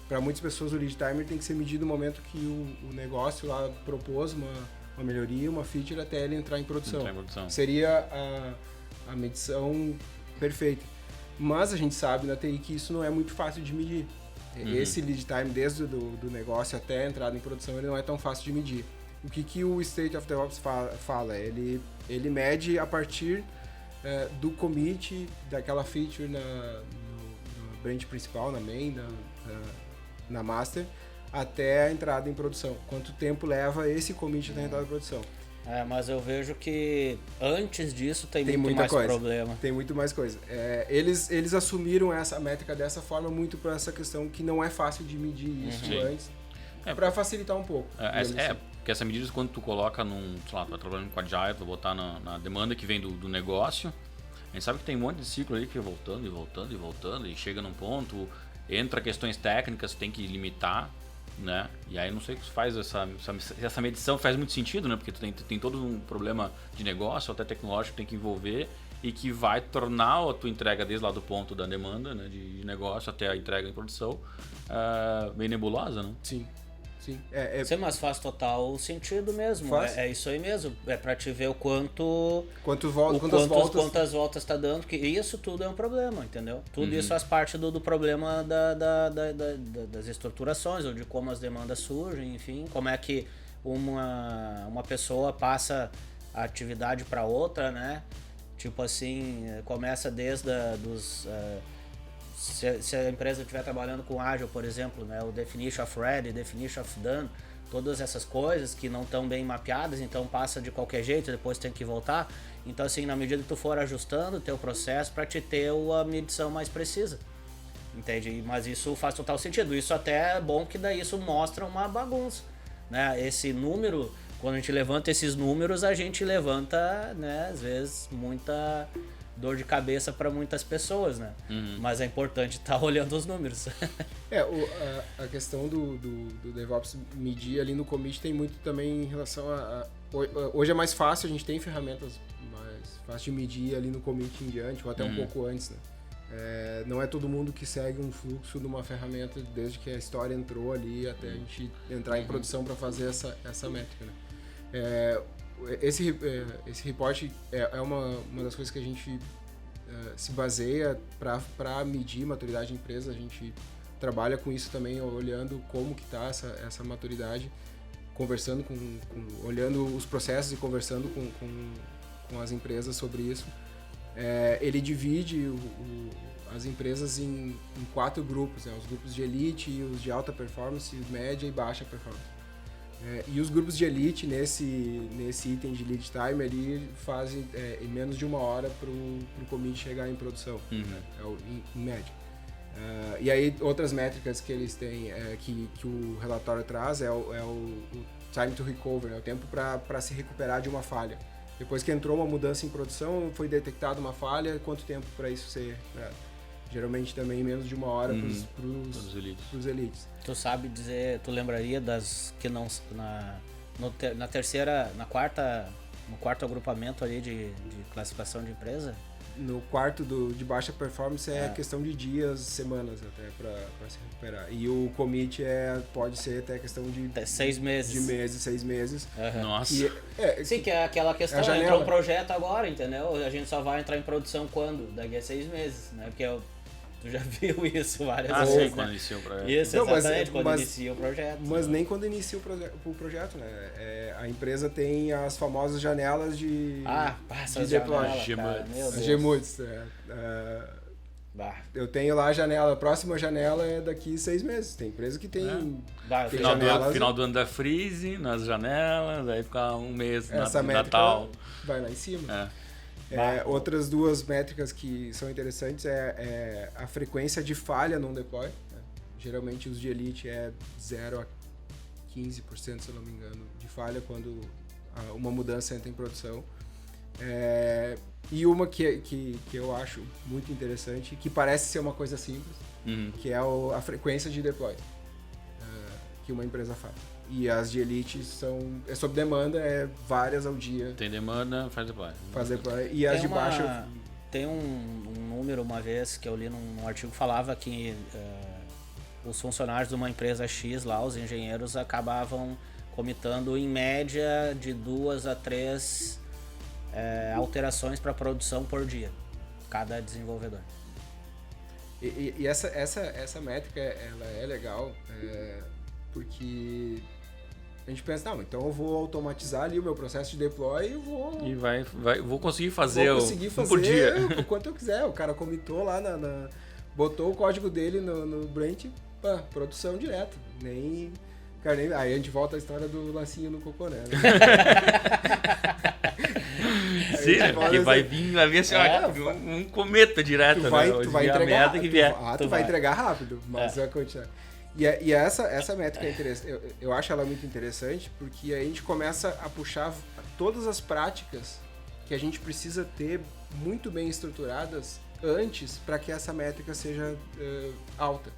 Para muitas pessoas o lead time tem que ser medido no momento que o negócio lá propôs uma melhoria, uma feature, até ele entrar em produção. Seria a medição perfeita. Mas a gente sabe na TI que isso não é muito fácil de medir. Esse lead time, desde do negócio até a entrada em produção, ele não é tão fácil de medir. O que o State of DevOps fala? Ele mede a partir do commit daquela feature no branch principal, na main, na master, até a entrada em produção. Quanto tempo leva esse commit até a entrada em produção? Mas eu vejo que antes disso tem muito mais problema. Tem muito mais coisa. Eles assumiram essa métrica dessa forma muito por essa questão que não é fácil de medir isso antes, para facilitar um pouco. Porque essa medida, quando tu coloca sei lá, tu tá trabalhando com Agile, tu vai botar na demanda que vem do negócio, a gente sabe que tem um monte de ciclo ali que é voltando e voltando e voltando, e chega num ponto, entra questões técnicas, tem que limitar, né? E aí não sei o que faz essa medição faz muito sentido, né? Porque tu tem todo um problema de negócio, até tecnológico, que tem que envolver e que vai tornar a tua entrega desde lá do ponto da demanda, né, de negócio até a entrega em produção bem nebulosa, né? Sim. Sim, mas faz total sentido mesmo. É isso aí mesmo. É pra te ver quantas voltas tá dando, que isso tudo é um problema, entendeu? Tudo isso faz parte do problema das estruturações, ou de como as demandas surgem, enfim, como é que uma pessoa passa a atividade para outra, né? Tipo assim, começa desde se a empresa estiver trabalhando com Agile, por exemplo, né, o Definition of Ready, Definition of Done, todas essas coisas que não estão bem mapeadas, então passa de qualquer jeito, depois tem que voltar. Então, assim, na medida que tu for ajustando o teu processo para te ter a medição mais precisa. Entende? Mas isso faz total sentido. Isso até é bom que daí isso mostra uma bagunça, né? Esse número, quando a gente levanta esses números, a gente levanta, né, às vezes, muita dor de cabeça para muitas pessoas, né? Mas é importante estar olhando os números. A questão do DevOps medir ali no commit tem muito também em relação hoje é mais fácil, a gente tem ferramentas mais fáceis de medir ali no commit em diante, ou até um pouco antes, né? Não é todo mundo que segue um fluxo de uma ferramenta desde que a história entrou ali até a gente entrar em produção para fazer essa métrica, né? Esse report é uma das coisas que a gente se baseia para medir maturidade de empresa. A gente trabalha com isso também, olhando como que está essa maturidade, conversando olhando os processos e conversando com as empresas sobre isso. Ele divide as empresas em 4 grupos, né? Os grupos de elite, os de alta performance, média e baixa performance. E os grupos de elite, nesse item de lead time, ali fazem em menos de 1 hora para o commit chegar em produção, né? Em média. E aí outras métricas que eles têm, que o relatório traz, é o time to recover, né? O tempo para se recuperar de uma falha. Depois que entrou uma mudança em produção, foi detectada uma falha, quanto tempo para isso ser recuperado? Geralmente também menos de 1 hora para os elites. Tu sabe dizer, tu lembraria das que não na terceira, no quarto agrupamento ali de classificação de empresa? No quarto de baixa performance é questão de dias, semanas até para se recuperar. E o commit pode ser até questão de até 6 meses. De meses, 6 meses. Nossa. Sim, que é aquela questão, entrou um projeto agora, entendeu? A gente só vai entrar em produção quando? Daqui a 6 meses, né? Porque tu já viu isso várias vezes, sim, né? quando inicia o projeto. Isso, exatamente, quando inicia o projeto. Mas nem quando inicia o projeto, né? A empresa tem as famosas janelas de deploy. As GMUDs. Eu tenho lá a janela, a próxima janela é daqui 6 meses. Tem empresa que tem... Final do ano da freeze, nas janelas, aí fica 1 mês essa no Natal. Vai lá em cima. Outras 2 métricas que são interessantes é a frequência de falha num deploy, né? Geralmente os de elite é 0 a 15%, se eu não me engano, de falha quando uma mudança entra em produção. E uma que eu acho muito interessante, que parece ser uma coisa simples, que é a frequência de deploy que uma empresa faz. E as de elite é sob demanda, várias ao dia. Tem demanda, faz deploy. E as de baixa... Tem um número, uma vez, que eu li num artigo, falava que os funcionários de uma empresa X lá, os engenheiros, acabavam comitando em média de 2 a 3 alterações para produção por dia, cada desenvolvedor. E essa métrica, ela é legal, porque a gente pensa, não, então eu vou automatizar ali o meu processo de deploy e vou conseguir fazer por dia. O quanto eu quiser. O cara comitou lá, botou o código dele no Branch, produção direto. Aí a gente volta à história do lacinho no cocô, né? Sim, porque vai vir assim, um cometa direto. Tu vai entregar, tu vai entregar rápido, mas vai continuar. E essa métrica é interessante, eu acho ela muito interessante, porque aí a gente começa a puxar todas as práticas que a gente precisa ter muito bem estruturadas antes para que essa métrica seja alta.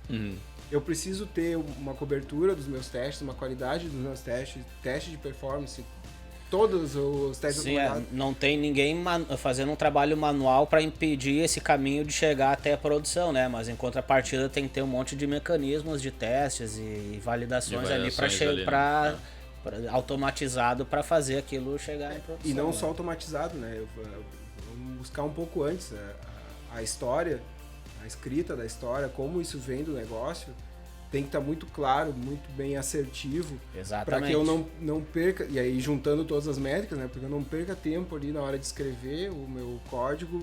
Eu preciso ter uma cobertura dos meus testes, uma qualidade dos meus testes, teste de performance, todos os testes. Sim, não tem ninguém fazendo um trabalho manual para impedir esse caminho de chegar até a produção, né? Mas em contrapartida tem que ter um monte de mecanismos de testes e validações ali para automatizado para fazer aquilo chegar em produção. E não só automatizado, né? Vamos buscar um pouco antes a história, a escrita da história, como isso vem do negócio. Tem que estar muito claro, muito bem assertivo, para que eu não perca, e aí juntando todas as métricas, né, porque eu não perca tempo ali na hora de escrever o meu código,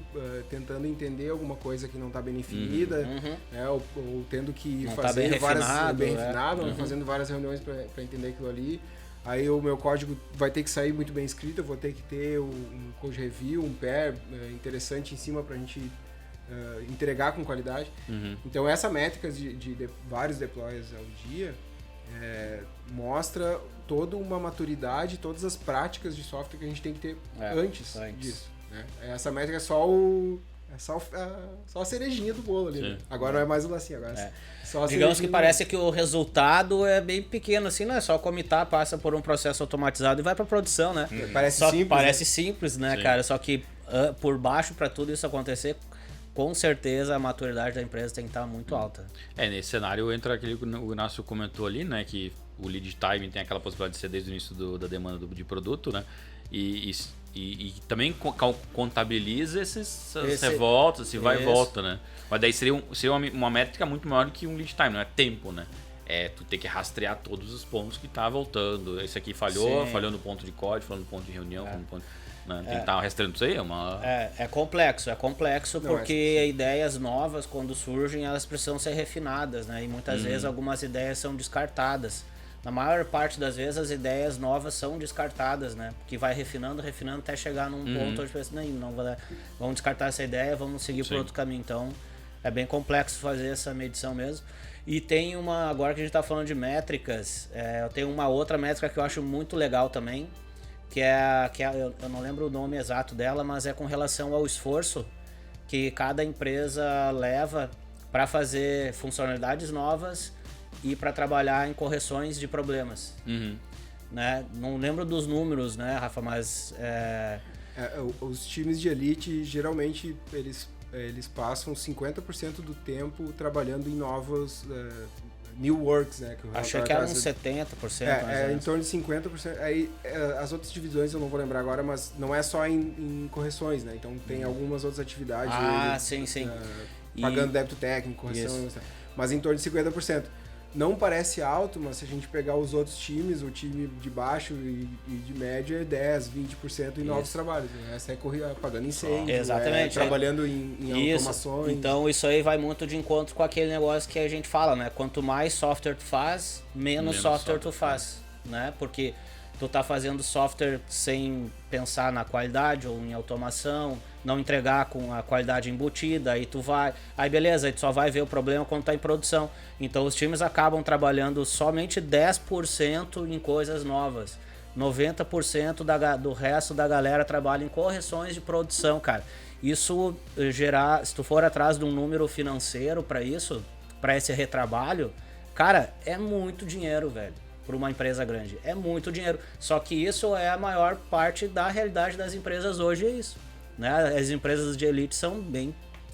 tentando entender alguma coisa que não está bem definida, né, ou tendo que não fazer tá bem refinado, fazendo várias reuniões para entender aquilo ali. Aí o meu código vai ter que sair muito bem escrito, eu vou ter que ter um code review, um pair interessante em cima para a gente entregar com qualidade. Então essa métrica de vários deploys ao dia mostra toda uma maturidade, todas as práticas de software que a gente tem que ter antes disso. né? Essa métrica é só a cerejinha do bolo ali, né? Agora não é mais o lacinho, agora só a Digamos que cerejinha parece que o resultado é bem pequeno, assim, não é só comitar, passa por um processo automatizado e vai pra produção, né? Parece Só que simples, parece né? simples, né, Sim. cara? Só que por baixo, pra tudo isso acontecer, com certeza a maturidade da empresa tem que estar muito alta. Nesse cenário entra aquele que o Inácio comentou ali, né? Que o lead time tem aquela possibilidade de ser desde o início da demanda de produto, né? E também contabiliza essas revoltas, se vai e Isso. volta, né? Mas daí seria uma métrica muito maior do que um lead time, não é tempo, né? É tu ter que rastrear todos os pontos que tá voltando. Esse aqui falhou, Sim. falhou no ponto de código, falhou no ponto de reunião, falhou no ponto... Né? Tem que estar rastreando isso aí, É complexo Não, porque ideias novas, quando surgem, elas precisam ser refinadas, né? E muitas vezes algumas ideias são descartadas. Na maior parte das vezes as ideias novas são descartadas, né? Porque vai refinando até chegar num ponto onde pensa, não, vamos descartar essa ideia, vamos seguir por outro caminho. Então é bem complexo fazer essa medição mesmo. E tem agora que a gente está falando de métricas, eu tenho uma outra métrica que eu acho muito legal também, que eu não lembro o nome exato dela, mas é com relação ao esforço que cada empresa leva para fazer funcionalidades novas e para trabalhar em correções de problemas. Né? Não lembro dos números, né, Rafa, mas... Os times de elite, geralmente, eles passam 50% do tempo trabalhando em novos new works, né? Que o achei que era uns 70%. em torno de 50%. Aí, as outras divisões eu não vou lembrar agora, mas não é só em correções, né? Então tem algumas outras atividades. Sim. Pagando débito técnico, correção, Isso. mas em torno de 50%. Não parece alto, mas se a gente pegar os outros times, o time de baixo e de médio é 10, 20% em novos trabalhos. Né? Essa é apagando incêndio, Exatamente. Trabalhando em automações. Então isso aí vai muito de encontro com aquele negócio que a gente fala, né? Quanto mais software tu faz, menos software tu faz, né? Porque tu tá fazendo software sem pensar na qualidade ou em automação, não entregar com a qualidade embutida, aí beleza, aí tu só vai ver o problema quando tá em produção. Então os times acabam trabalhando somente 10% em coisas novas. 90% do resto da galera trabalha em correções de produção, cara. Isso se tu for atrás de um número financeiro para esse retrabalho, cara, é muito dinheiro, velho. Para uma empresa grande. É muito dinheiro. Só que isso é a maior parte da realidade das empresas hoje, é isso. Né? As empresas de elite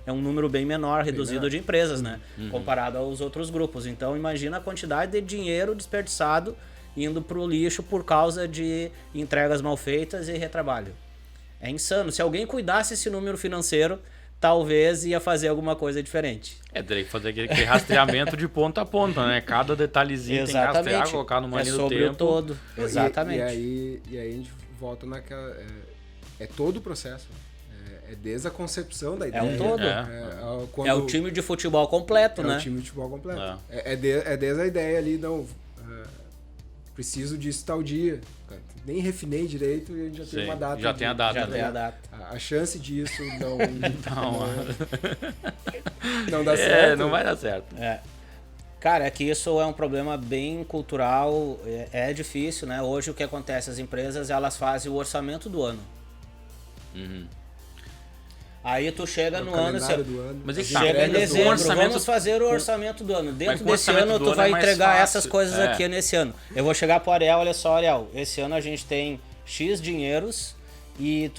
é um número bem menor, reduzido de empresas, né? Comparado aos outros grupos. Então imagina a quantidade de dinheiro desperdiçado indo pro lixo por causa de entregas mal feitas e retrabalho. É insano. Se alguém cuidasse esse número financeiro, talvez ia fazer alguma coisa diferente. Teria que fazer aquele rastreamento de ponta a ponta, né? Cada detalhezinho tem que rastrear, colocar numa linha do sobre tempo. o todo. Exatamente. E aí a gente volta naquela... É todo o processo. É desde a concepção da ideia. É um todo. Quando, é o time de futebol completo, né? É o time de futebol completo. É desde a ideia ali, preciso disso tal dia. Nem refinei direito e a gente já tem uma data. Já tem a data. Já tem a data. A chance disso não dá certo. Não vai dar certo. Cara, é que isso é um problema bem cultural, é difícil, né? Hoje o que acontece? As empresas, elas fazem o orçamento do ano. Aí tu chega no ano, Mas chega em dezembro, vamos fazer o orçamento do ano. Dentro desse ano tu vai entregar essas coisas aqui nesse ano. Eu vou chegar pro Ariel, olha só, Ariel, esse ano a gente tem X dinheiros e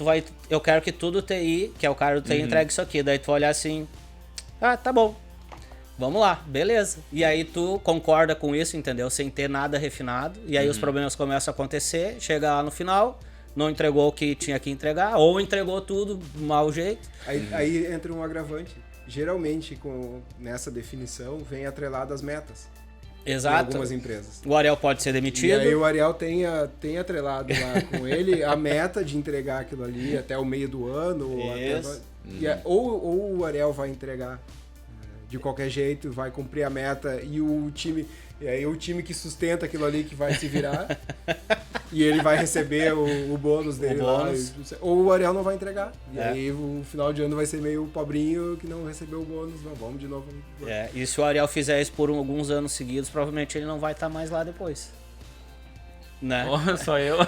eu quero que tudo TI, que é o cara do TI, entregue isso aqui. Daí tu vai olhar assim, tá bom, vamos lá, beleza. E aí tu concorda com isso, entendeu? Sem ter nada refinado. E aí os problemas começam a acontecer, chega lá no final... Não entregou o que tinha que entregar, ou entregou tudo do mau jeito. Aí entra um agravante. Geralmente, nessa definição, vem atrelado as metas. Exato. Em algumas empresas. O Ariel pode ser demitido. E aí o Ariel tem atrelado lá com ele a meta de entregar aquilo ali até o meio do ano. Ou o Ariel vai entregar de qualquer jeito, vai cumprir a meta e aí o time que sustenta aquilo ali que vai se virar e ele vai receber o bônus dele lá. Ou o Ariel não vai entregar. E aí o final de ano vai ser meio pobrinho que não recebeu o bônus. Não, vamos de novo. E se o Ariel fizer isso por alguns anos seguidos, provavelmente ele não vai estar mais lá depois. né? Oh, só eu.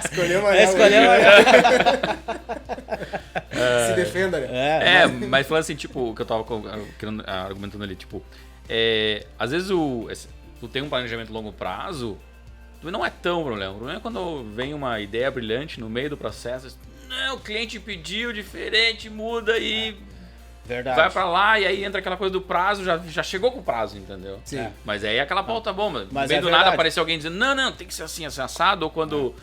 Escolheu uma Escolheu Se defenda, né? Mas falando assim, tipo, o que eu tava argumentando ali, tipo, às vezes tu tem um planejamento a longo prazo, não é tão problema. O problema é quando vem uma ideia brilhante no meio do processo, não, o cliente pediu diferente, muda e Verdade. vai pra lá e aí entra aquela coisa do prazo, já chegou com o prazo, entendeu? Sim. É. Mas aí é aquela pauta bomba. Mas No meio é do nada verdade. aparecer alguém dizendo, não, tem que ser assim, assado, ou quando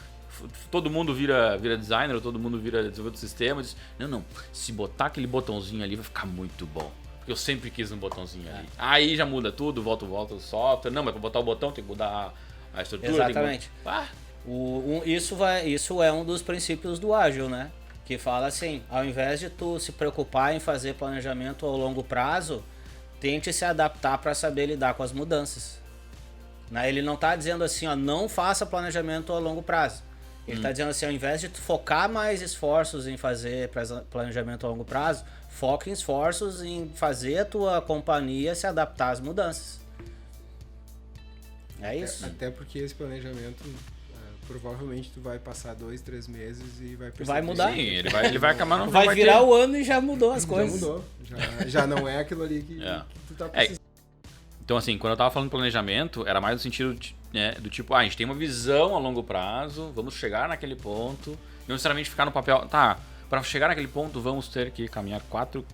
todo mundo vira designer, ou todo mundo vira desenvolvedor do sistema, diz, não, se botar aquele botãozinho ali vai ficar muito bom. Porque eu sempre quis um botãozinho ali. Aí já muda tudo, volta o software. Não, mas pra botar o botão tem que mudar a estrutura. Exatamente. Tem que... Isso é um dos princípios do ágil, né? Que fala assim, ao invés de tu se preocupar em fazer planejamento ao longo prazo, tente se adaptar para saber lidar com as mudanças. Né? Ele não está dizendo assim, ó, não faça planejamento a longo prazo. Ele está dizendo assim, ao invés de tu focar mais esforços em fazer planejamento a longo prazo, foca em esforços em fazer a tua companhia se adaptar às mudanças. É isso. Até porque esse planejamento, provavelmente tu vai passar 2, 3 meses e vai perceber. Vai mudar. Sim, ele vai acabar não Vai virar ter. o ano e já mudou as Já coisas. mudou. Já não é aquilo ali que tu tá precisando. Então, assim, quando eu tava falando de planejamento, era mais no sentido do tipo, a gente tem uma visão a longo prazo, vamos chegar naquele ponto, não necessariamente ficar no papel. Tá, para chegar naquele ponto, vamos ter que caminhar 4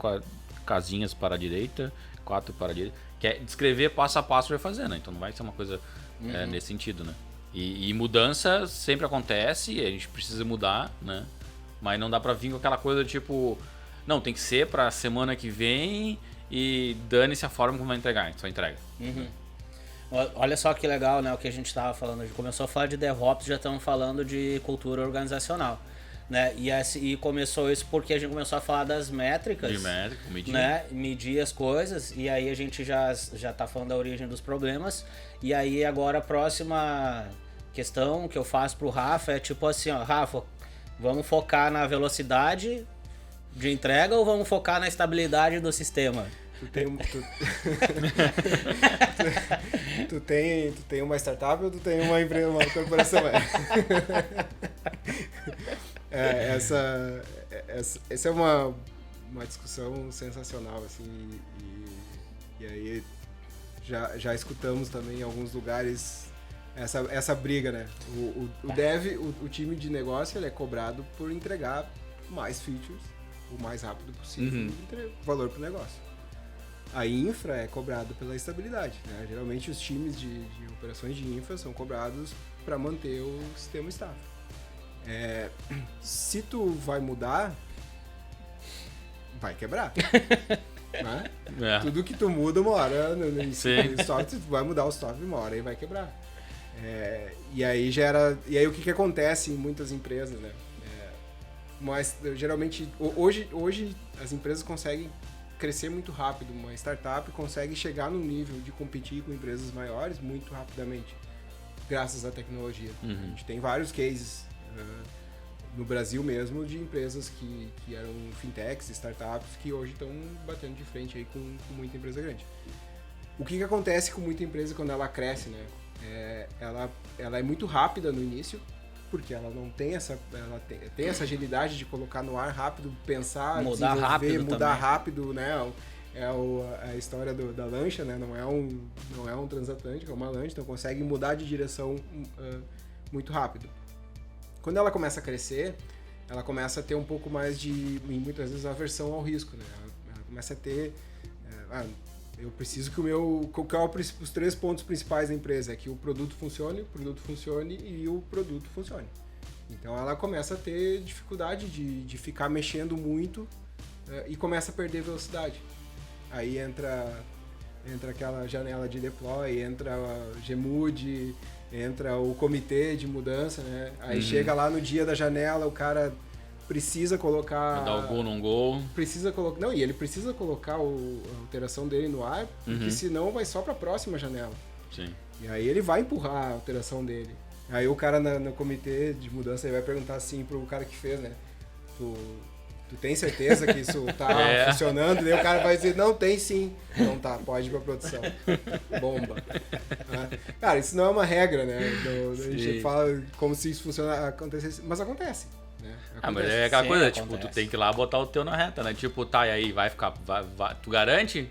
casinhas para a direita, 4 para a direita. Que é descrever passo a passo vai fazer, né? Então não vai ser uma coisa nesse sentido, né? E mudança sempre acontece, a gente precisa mudar, né? Mas não dá pra vir com aquela coisa tipo, não, tem que ser pra semana que vem e dane-se a forma como vai entregar, só entrega. Olha só que legal, né? O que a gente estava falando. A gente começou a falar de DevOps, já estamos falando de cultura organizacional. Né? E começou isso porque a gente começou a falar das métricas. De métrica, medir. Né? Medir as coisas. E aí a gente já tá falando da origem dos problemas. E aí agora a próxima questão que eu faço pro Rafa é tipo assim, ó, Rafa, vamos focar na velocidade de entrega ou vamos focar na estabilidade do sistema? Tu tem uma startup ou tu tem uma empresa, uma corporação? Essa é uma discussão sensacional, assim, e aí já escutamos também em alguns lugares essa briga, né? O time de negócio ele é cobrado por entregar mais features o mais rápido possível e entregar valor para o negócio. A infra é cobrada pela estabilidade, né? Geralmente os times de operações de infra são cobrados para manter o sistema estável. Se tu vai mudar, vai quebrar. Né? Tudo que tu muda uma hora no software, tu vai mudar o software uma hora e vai quebrar. E aí o que acontece em muitas empresas, né? Mas geralmente hoje as empresas conseguem crescer muito rápido. Uma startup consegue chegar no nível de competir com empresas maiores muito rapidamente, graças à tecnologia. A gente tem vários cases no Brasil mesmo de empresas que eram fintechs, startups, que hoje estão batendo de frente aí com muita empresa grande. O que acontece com muita empresa quando ela cresce, né? Ela é muito rápida no início, porque ela não tem ela tem essa agilidade de colocar no ar rápido, pensar, mudar rápido, mudar também. rápido, né? A história da lancha, né? Não é um transatlântico, é uma lancha, então consegue mudar de direção muito rápido. Quando ela começa a crescer, ela começa a ter um pouco mais muitas vezes, aversão ao risco, né? Ela começa a ter... eu preciso que os 3 pontos principais da empresa é que o produto funcione e o produto funcione. Então ela começa a ter dificuldade de ficar mexendo muito e começa a perder velocidade. Aí entra aquela janela de deploy, entra a Gmood, entra o comitê de mudança, né? Aí chega lá no dia da janela, o cara precisa colocar... Dar o gol, não gol. E ele precisa colocar a alteração dele no ar, porque senão vai só para a próxima janela. Sim. E aí ele vai empurrar a alteração dele. Aí o cara no comitê de mudança ele vai perguntar assim pro cara que fez, né? Tu Tu tem certeza que isso tá funcionando? E daí o cara vai dizer, não, tem sim. Então tá, pode ir pra produção. Bomba. Cara, isso não é uma regra, né? A gente fala como se isso acontecesse, mas acontece. Né? Mas é aquela coisa, acontece. tipo, tu tem que ir lá botar o teu na reta, né? Tipo, tá, e aí, vai ficar, tu garante?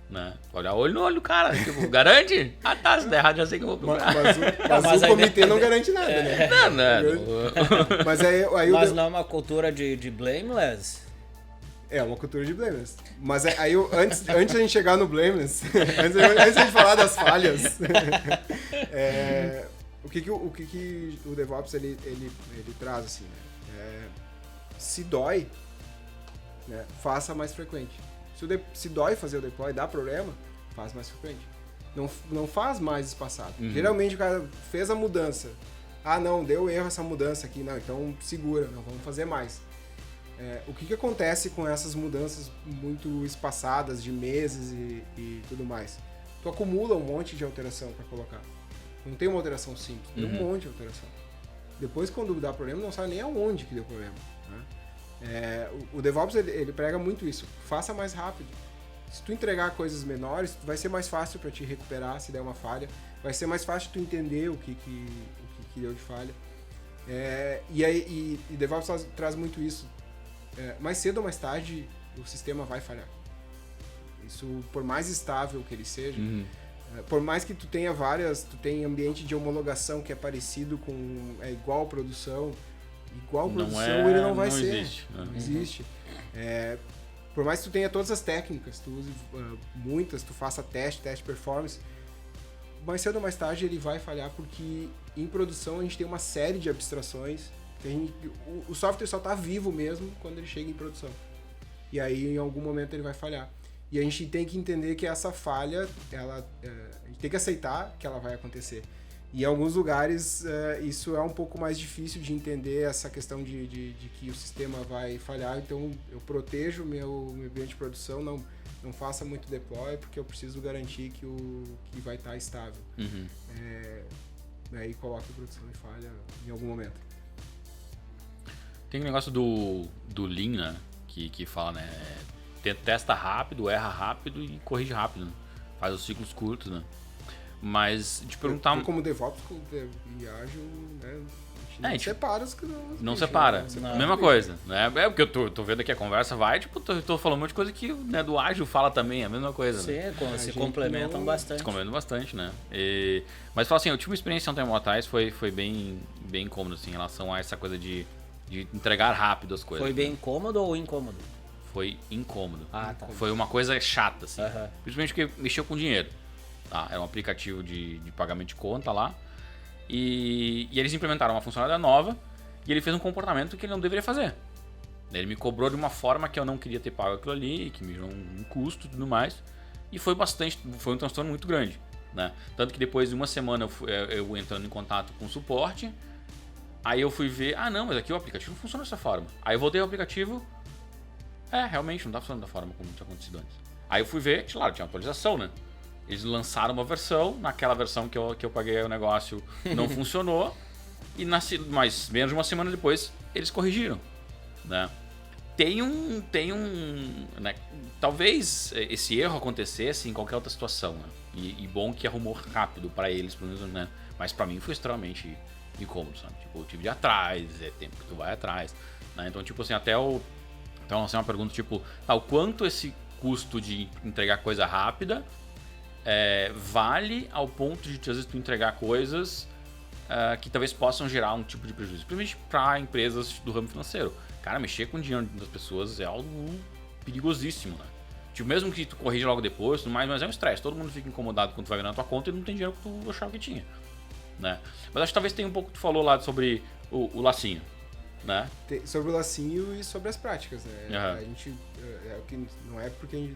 Né? Olhar olho no olho, cara. Tipo, garante? Ah, tá, se der errado, já sei que eu vou procurar. Mas o comitê não garante nada, né? Não. Mas aí Mas não é uma cultura de blameless? É uma cultura de blameless. Mas aí, antes da gente chegar no blameless, antes da gente falar das falhas, o que o DevOps ele traz, assim, né? Se dói, né, faça mais frequente. Se dói fazer o deploy, dá problema, faz mais frequente. Não faz mais espaçado. Geralmente o cara fez a mudança. Ah, não, deu erro essa mudança aqui. Não, então segura, não vamos fazer mais. O que acontece com essas mudanças muito espaçadas, de meses e tudo mais? Tu acumula um monte de alteração para colocar. Não tem uma alteração simples, tem um monte de alteração. Depois, quando dá problema, não sabe nem aonde que deu problema. Né? O DevOps ele prega muito isso. Faça mais rápido. Se tu entregar coisas menores, vai ser mais fácil para te recuperar se der uma falha. Vai ser mais fácil tu entender o que deu de falha. E DevOps traz muito isso. Mais cedo ou mais tarde, o sistema vai falhar. Isso, por mais estável que ele seja, por mais que tu tenha ambiente de homologação que é parecido com, igual produção, ele não vai ser. Existe. Não existe. Por mais que tu tenha todas as técnicas, tu use muitas, tu faça teste performance, mais cedo ou mais tarde ele vai falhar, porque em produção a gente tem uma série de abstrações. O software só está vivo mesmo quando ele chega em produção. E aí, em algum momento, ele vai falhar. E a gente tem que entender que essa falha, a gente tem que aceitar que ela vai acontecer. E em alguns lugares, isso é um pouco mais difícil de entender, essa questão de que o sistema vai falhar. Então, eu protejo meu ambiente de produção, não faça muito deploy, porque eu preciso garantir que vai estar estável. Aí coloca a produção e falha em algum momento. Tem um negócio do Lean, né? Que fala, né? Testa rápido, erra rápido e corrige rápido, né? Faz os ciclos curtos, né? Mas te perguntar... Como DevOps e Ágil, né? A gente separa os que não separa. Mesma coisa, né? Porque eu tô vendo aqui a conversa vai, tipo, tô falando um monte de coisa que, né, do Ágil fala também, a mesma coisa. Sim, né? se complementam bastante. Se complementam bastante, né? Mas fala assim, eu tive uma experiência um tempo atrás, foi bem incômodo, assim, em relação a essa coisa de entregar rápido as coisas. Foi bem incômodo ou incômodo? Foi incômodo. Ah, tá. Foi uma coisa chata, assim. Principalmente porque mexeu com dinheiro. Tá? Era um aplicativo de pagamento de conta lá. E eles implementaram uma funcionalidade nova e ele fez um comportamento que ele não deveria fazer. Ele me cobrou de uma forma que eu não queria ter pago aquilo ali, que me gerou um custo e tudo mais. E foi um transtorno muito grande. Né? Tanto que depois de uma semana eu entrando em contato com o suporte, aí eu fui ver, não, mas aqui o aplicativo não funciona dessa forma. Aí eu voltei ao aplicativo, realmente não tá funcionando da forma como tinha acontecido antes. Aí eu fui ver, claro, tinha uma atualização, né? Eles lançaram uma versão, naquela versão que eu paguei o negócio não funcionou, mas menos de uma semana depois eles corrigiram, né? Né? Talvez esse erro acontecesse em qualquer outra situação, né? E bom que arrumou rápido para eles, pelo menos, né? Mas para mim foi extremamente incômodo, sabe? Tipo, eu tive de ir atrás, tempo que tu vai atrás, né? Então, tipo assim, então lancei uma pergunta, tipo, o quanto esse custo de entregar coisa rápida vale ao ponto de, às vezes, tu entregar coisas que talvez possam gerar um tipo de prejuízo, principalmente para empresas do ramo financeiro. Cara, mexer com o dinheiro das pessoas é algo perigosíssimo, né? Tipo, mesmo que tu corrija logo depois, tudo mais, mas é um estresse. Todo mundo fica incomodado quando tu vai ver na tua conta e não tem dinheiro que tu achava que tinha, né? Mas acho que talvez tenha um pouco que tu falou lá sobre o lacinho, né? Sobre o lacinho e sobre as práticas, né? A gente não é porque a gente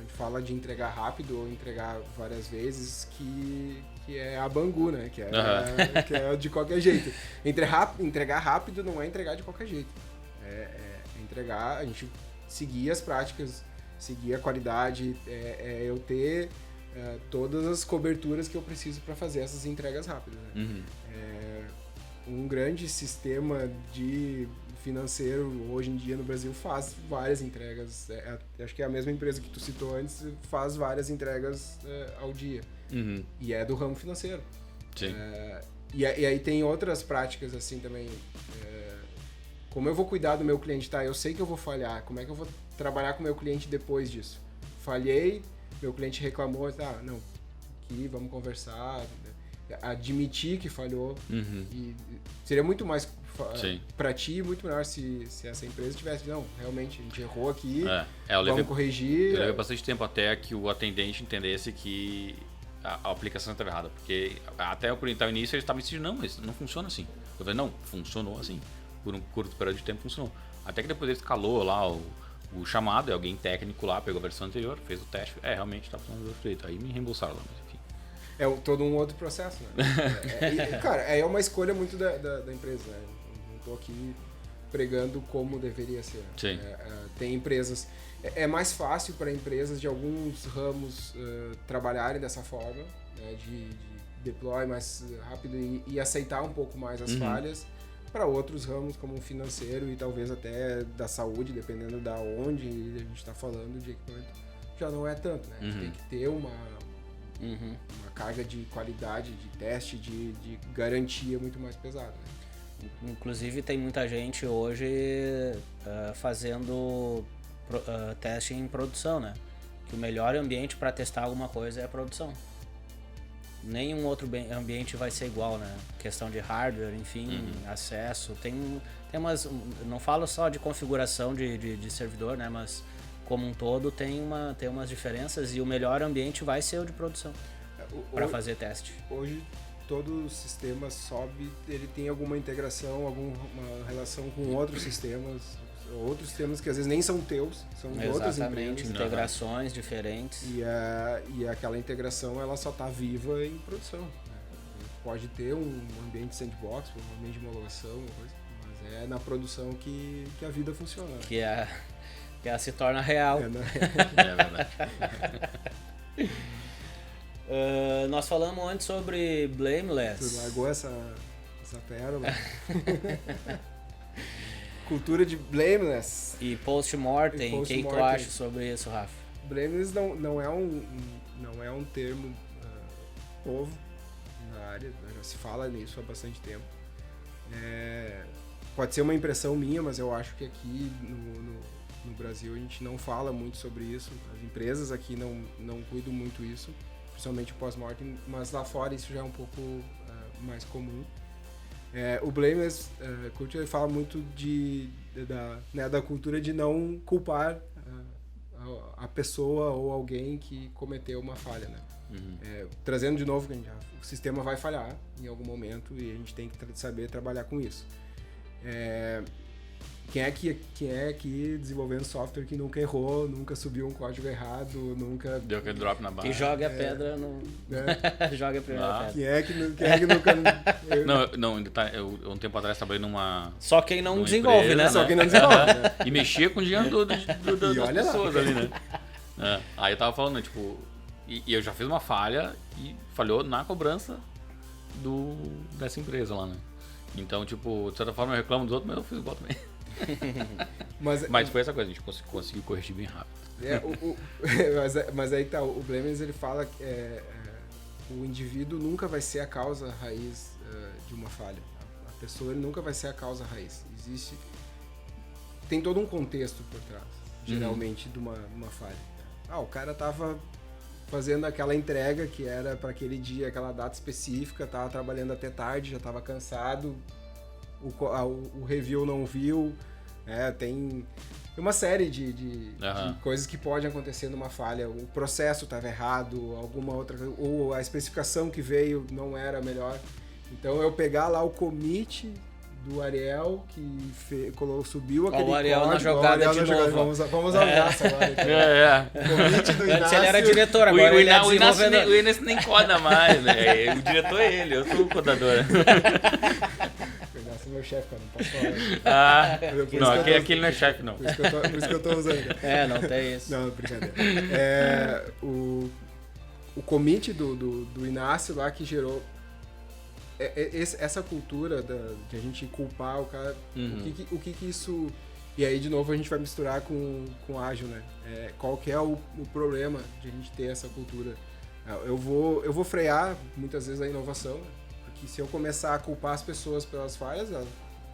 fala de entregar rápido ou entregar várias vezes que é a Bangu, né? Que é de qualquer jeito. Entregar rápido não é entregar de qualquer jeito. Entregar, a gente seguir as práticas, seguir a qualidade, eu ter todas as coberturas que eu preciso para fazer essas entregas rápidas, né? Um grande sistema de financeiro, hoje em dia no Brasil, faz várias entregas. Acho que é a mesma empresa que tu citou antes, faz várias entregas ao dia. Uhum. E é do ramo financeiro. Sim. E aí tem outras práticas assim também. Como eu vou cuidar do meu cliente, tá? Eu sei que eu vou falhar. Como é que eu vou trabalhar com o meu cliente depois disso? Falhei, meu cliente reclamou, tá? Não, aqui, vamos conversar. Admitir que falhou. Uhum. E seria muito mais Sim. pra ti, muito melhor se essa empresa tivesse, não, realmente, a gente errou aqui, vamos corrigir. Eu levei bastante tempo até que o atendente entendesse que a aplicação estava errada, porque até o início ele estava insistindo, não, mas não funciona assim. Eu falei, não, funcionou assim. Por um curto período de tempo funcionou. Até que depois ele escalou lá o chamado, alguém técnico lá, pegou a versão anterior, fez o teste, realmente está funcionando do jeito. Aí me reembolsaram lá, mas enfim. É todo um outro processo, né? Cara, é uma escolha muito da empresa, né? Não estou aqui pregando como deveria ser. Sim. Tem empresas... É mais fácil para empresas de alguns ramos trabalharem dessa forma, né? De deploy mais rápido e aceitar um pouco mais as falhas. Para outros ramos, como o financeiro e talvez até da saúde, dependendo da onde a gente está falando de equipamento, já não é tanto, né? A gente tem que ter uma carga de qualidade, de teste, de garantia muito mais pesada, né? Inclusive tem muita gente hoje fazendo teste em produção, né? Que o melhor ambiente para testar alguma coisa é a produção. Nenhum outro ambiente vai ser igual, né? Questão de hardware, enfim, acesso. Tem umas... Não falo só de configuração de servidor, né? Mas como um todo tem umas diferenças e o melhor ambiente vai ser o de produção para fazer teste. Hoje todo o sistema sobe, ele tem alguma integração, alguma relação com outros sistemas que às vezes nem são teus, são de outras empresas. Integrações diferentes. E aquela integração ela só está viva em produção, né? Pode ter um ambiente sandbox, um ambiente de homologação, uma coisa, mas é na produção que a vida funciona. Que ela se torna real. É verdade. Nós falamos antes sobre Blameless. Tu largou essa pérola. Cultura de Blameless. E Post-Mortem. O que tu acha sobre isso, Rafa? Blameless não é um termo novo na área, né? Já se fala nisso há bastante tempo. Pode ser uma impressão minha, mas eu acho que aqui no Brasil a gente não fala muito sobre isso. As empresas aqui não cuidam muito isso, principalmente o pós-mortem, mas lá fora isso já é um pouco mais comum. O Blameless Culture fala muito da cultura de não culpar a pessoa ou alguém que cometeu uma falha, né? Trazendo de novo, o sistema vai falhar em algum momento e a gente tem que saber trabalhar com isso. Quem é que desenvolvendo software que nunca errou, nunca subiu um código errado, nunca... Deu aquele drop na barra. Que joga a pedra no... joga a primeira pedra. Quem é que nunca... Não, um tempo atrás trabalhei numa... Só quem não desenvolve, empresa, né? Só quem não desenvolve, né? E mexia com o dinheiro das pessoas lá. ali, né? Aí eu tava falando, tipo... E eu já fiz uma falha e falhou na cobrança dessa empresa lá, né? Então, tipo, de certa forma eu reclamo dos outros, mas eu fiz igual também. Mas foi essa coisa, a gente conseguiu corrigir bem rápido. Mas aí tá, o Blameless ele fala que o indivíduo nunca vai ser a causa raiz de uma falha. A pessoa ele nunca vai ser a causa raiz. Tem todo um contexto por trás, geralmente, de uma falha. O cara tava fazendo aquela entrega que era para aquele dia, aquela data específica, tava trabalhando até tarde, já tava cansado, o review não viu, tem uma série de coisas que podem acontecer numa falha. O processo estava errado, alguma outra, ou a especificação que veio não era a melhor. Então eu pegar lá o commit do Ariel que subiu aquele código. O Ariel na jogada de novo. Vamos ao Inácio agora. Então. O commit do Inácio. Antes ele era diretor, agora ele é desenvolvedor. O Inácio nem coda mais, né? O diretor é ele, eu sou o codador. O Inácio é meu chefe, cara, não posso falar. Não, aquele não é chefe, não. Por isso que eu tô usando. Não tem isso. Não, brincadeira. O commit do Inácio lá que gerou essa cultura de a gente culpar o cara, o que isso... E aí, de novo, a gente vai misturar com ágil, né? Qual que é o problema de a gente ter essa cultura? Eu vou frear, muitas vezes, a inovação, né? Porque se eu começar a culpar as pessoas pelas falhas, elas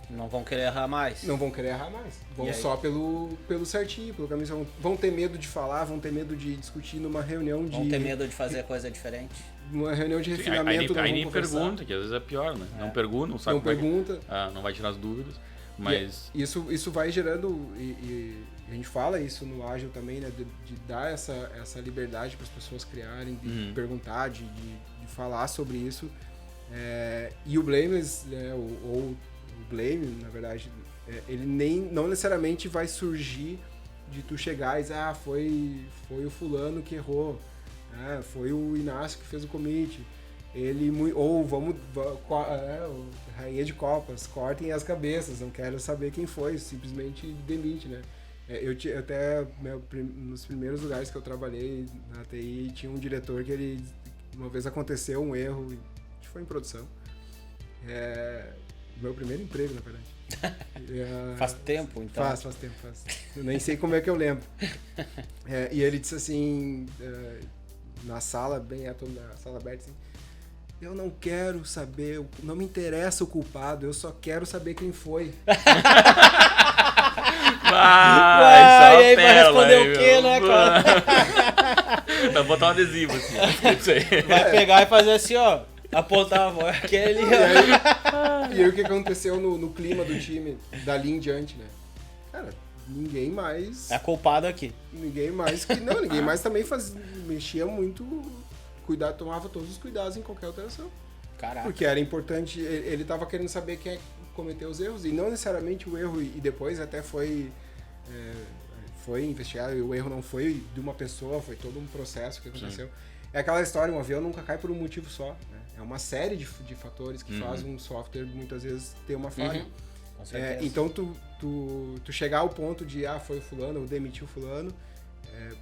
não vão querer errar mais. Não vão querer errar mais. Vão só pelo certinho, pelo caminho. Vão ter medo de falar, vão ter medo de discutir numa reunião Vão ter medo de fazer coisa diferente. Uma reunião de refinamento. Aí nem pergunta, que às vezes é pior, né? Não pergunta, não sabe. Não pergunta. Não vai tirar as dúvidas. Mas... Isso vai gerando, e a gente fala isso no Ágil também, né? De dar essa liberdade para as pessoas criarem, de perguntar, de falar sobre isso. E o Blameless, né, ou o Blame, na verdade, ele não necessariamente vai surgir de tu chegar e dizer, foi o fulano que errou, foi o Inácio que fez o commit. Rainha de copas, cortem as cabeças, não quero saber quem foi, simplesmente demite, né? Eu até, nos primeiros lugares que eu trabalhei na TI, tinha um diretor que uma vez aconteceu um erro, que foi em produção, meu primeiro emprego, na verdade. Faz tempo, então? Faz tempo. Eu nem sei como é que eu lembro. E ele disse assim, na sala, na sala aberta, assim, eu não quero saber, não me interessa o culpado, eu só quero saber quem foi. E aí vai responder o quê, né, cara? Vai botar um adesivo assim. Isso aí. Vai pegar e fazer assim, ó. Apontar a voz, aquele... E aí o que aconteceu no clima do time, dali em diante, né? Cara, ninguém mais... É culpado aqui. Ninguém mais também mexia muito, tomava todos os cuidados em qualquer alteração. Caraca. Porque era importante, ele estava querendo saber quem é que cometeu os erros, e não necessariamente o erro, e depois até foi investigado, e o erro não foi de uma pessoa, foi todo um processo que aconteceu. Sim. É aquela história, um avião nunca cai por um motivo só, né? É uma série de fatores que fazem um software muitas vezes ter uma falha. Com certeza. Então tu chegar ao ponto de foi o fulano, ou demitiu o fulano,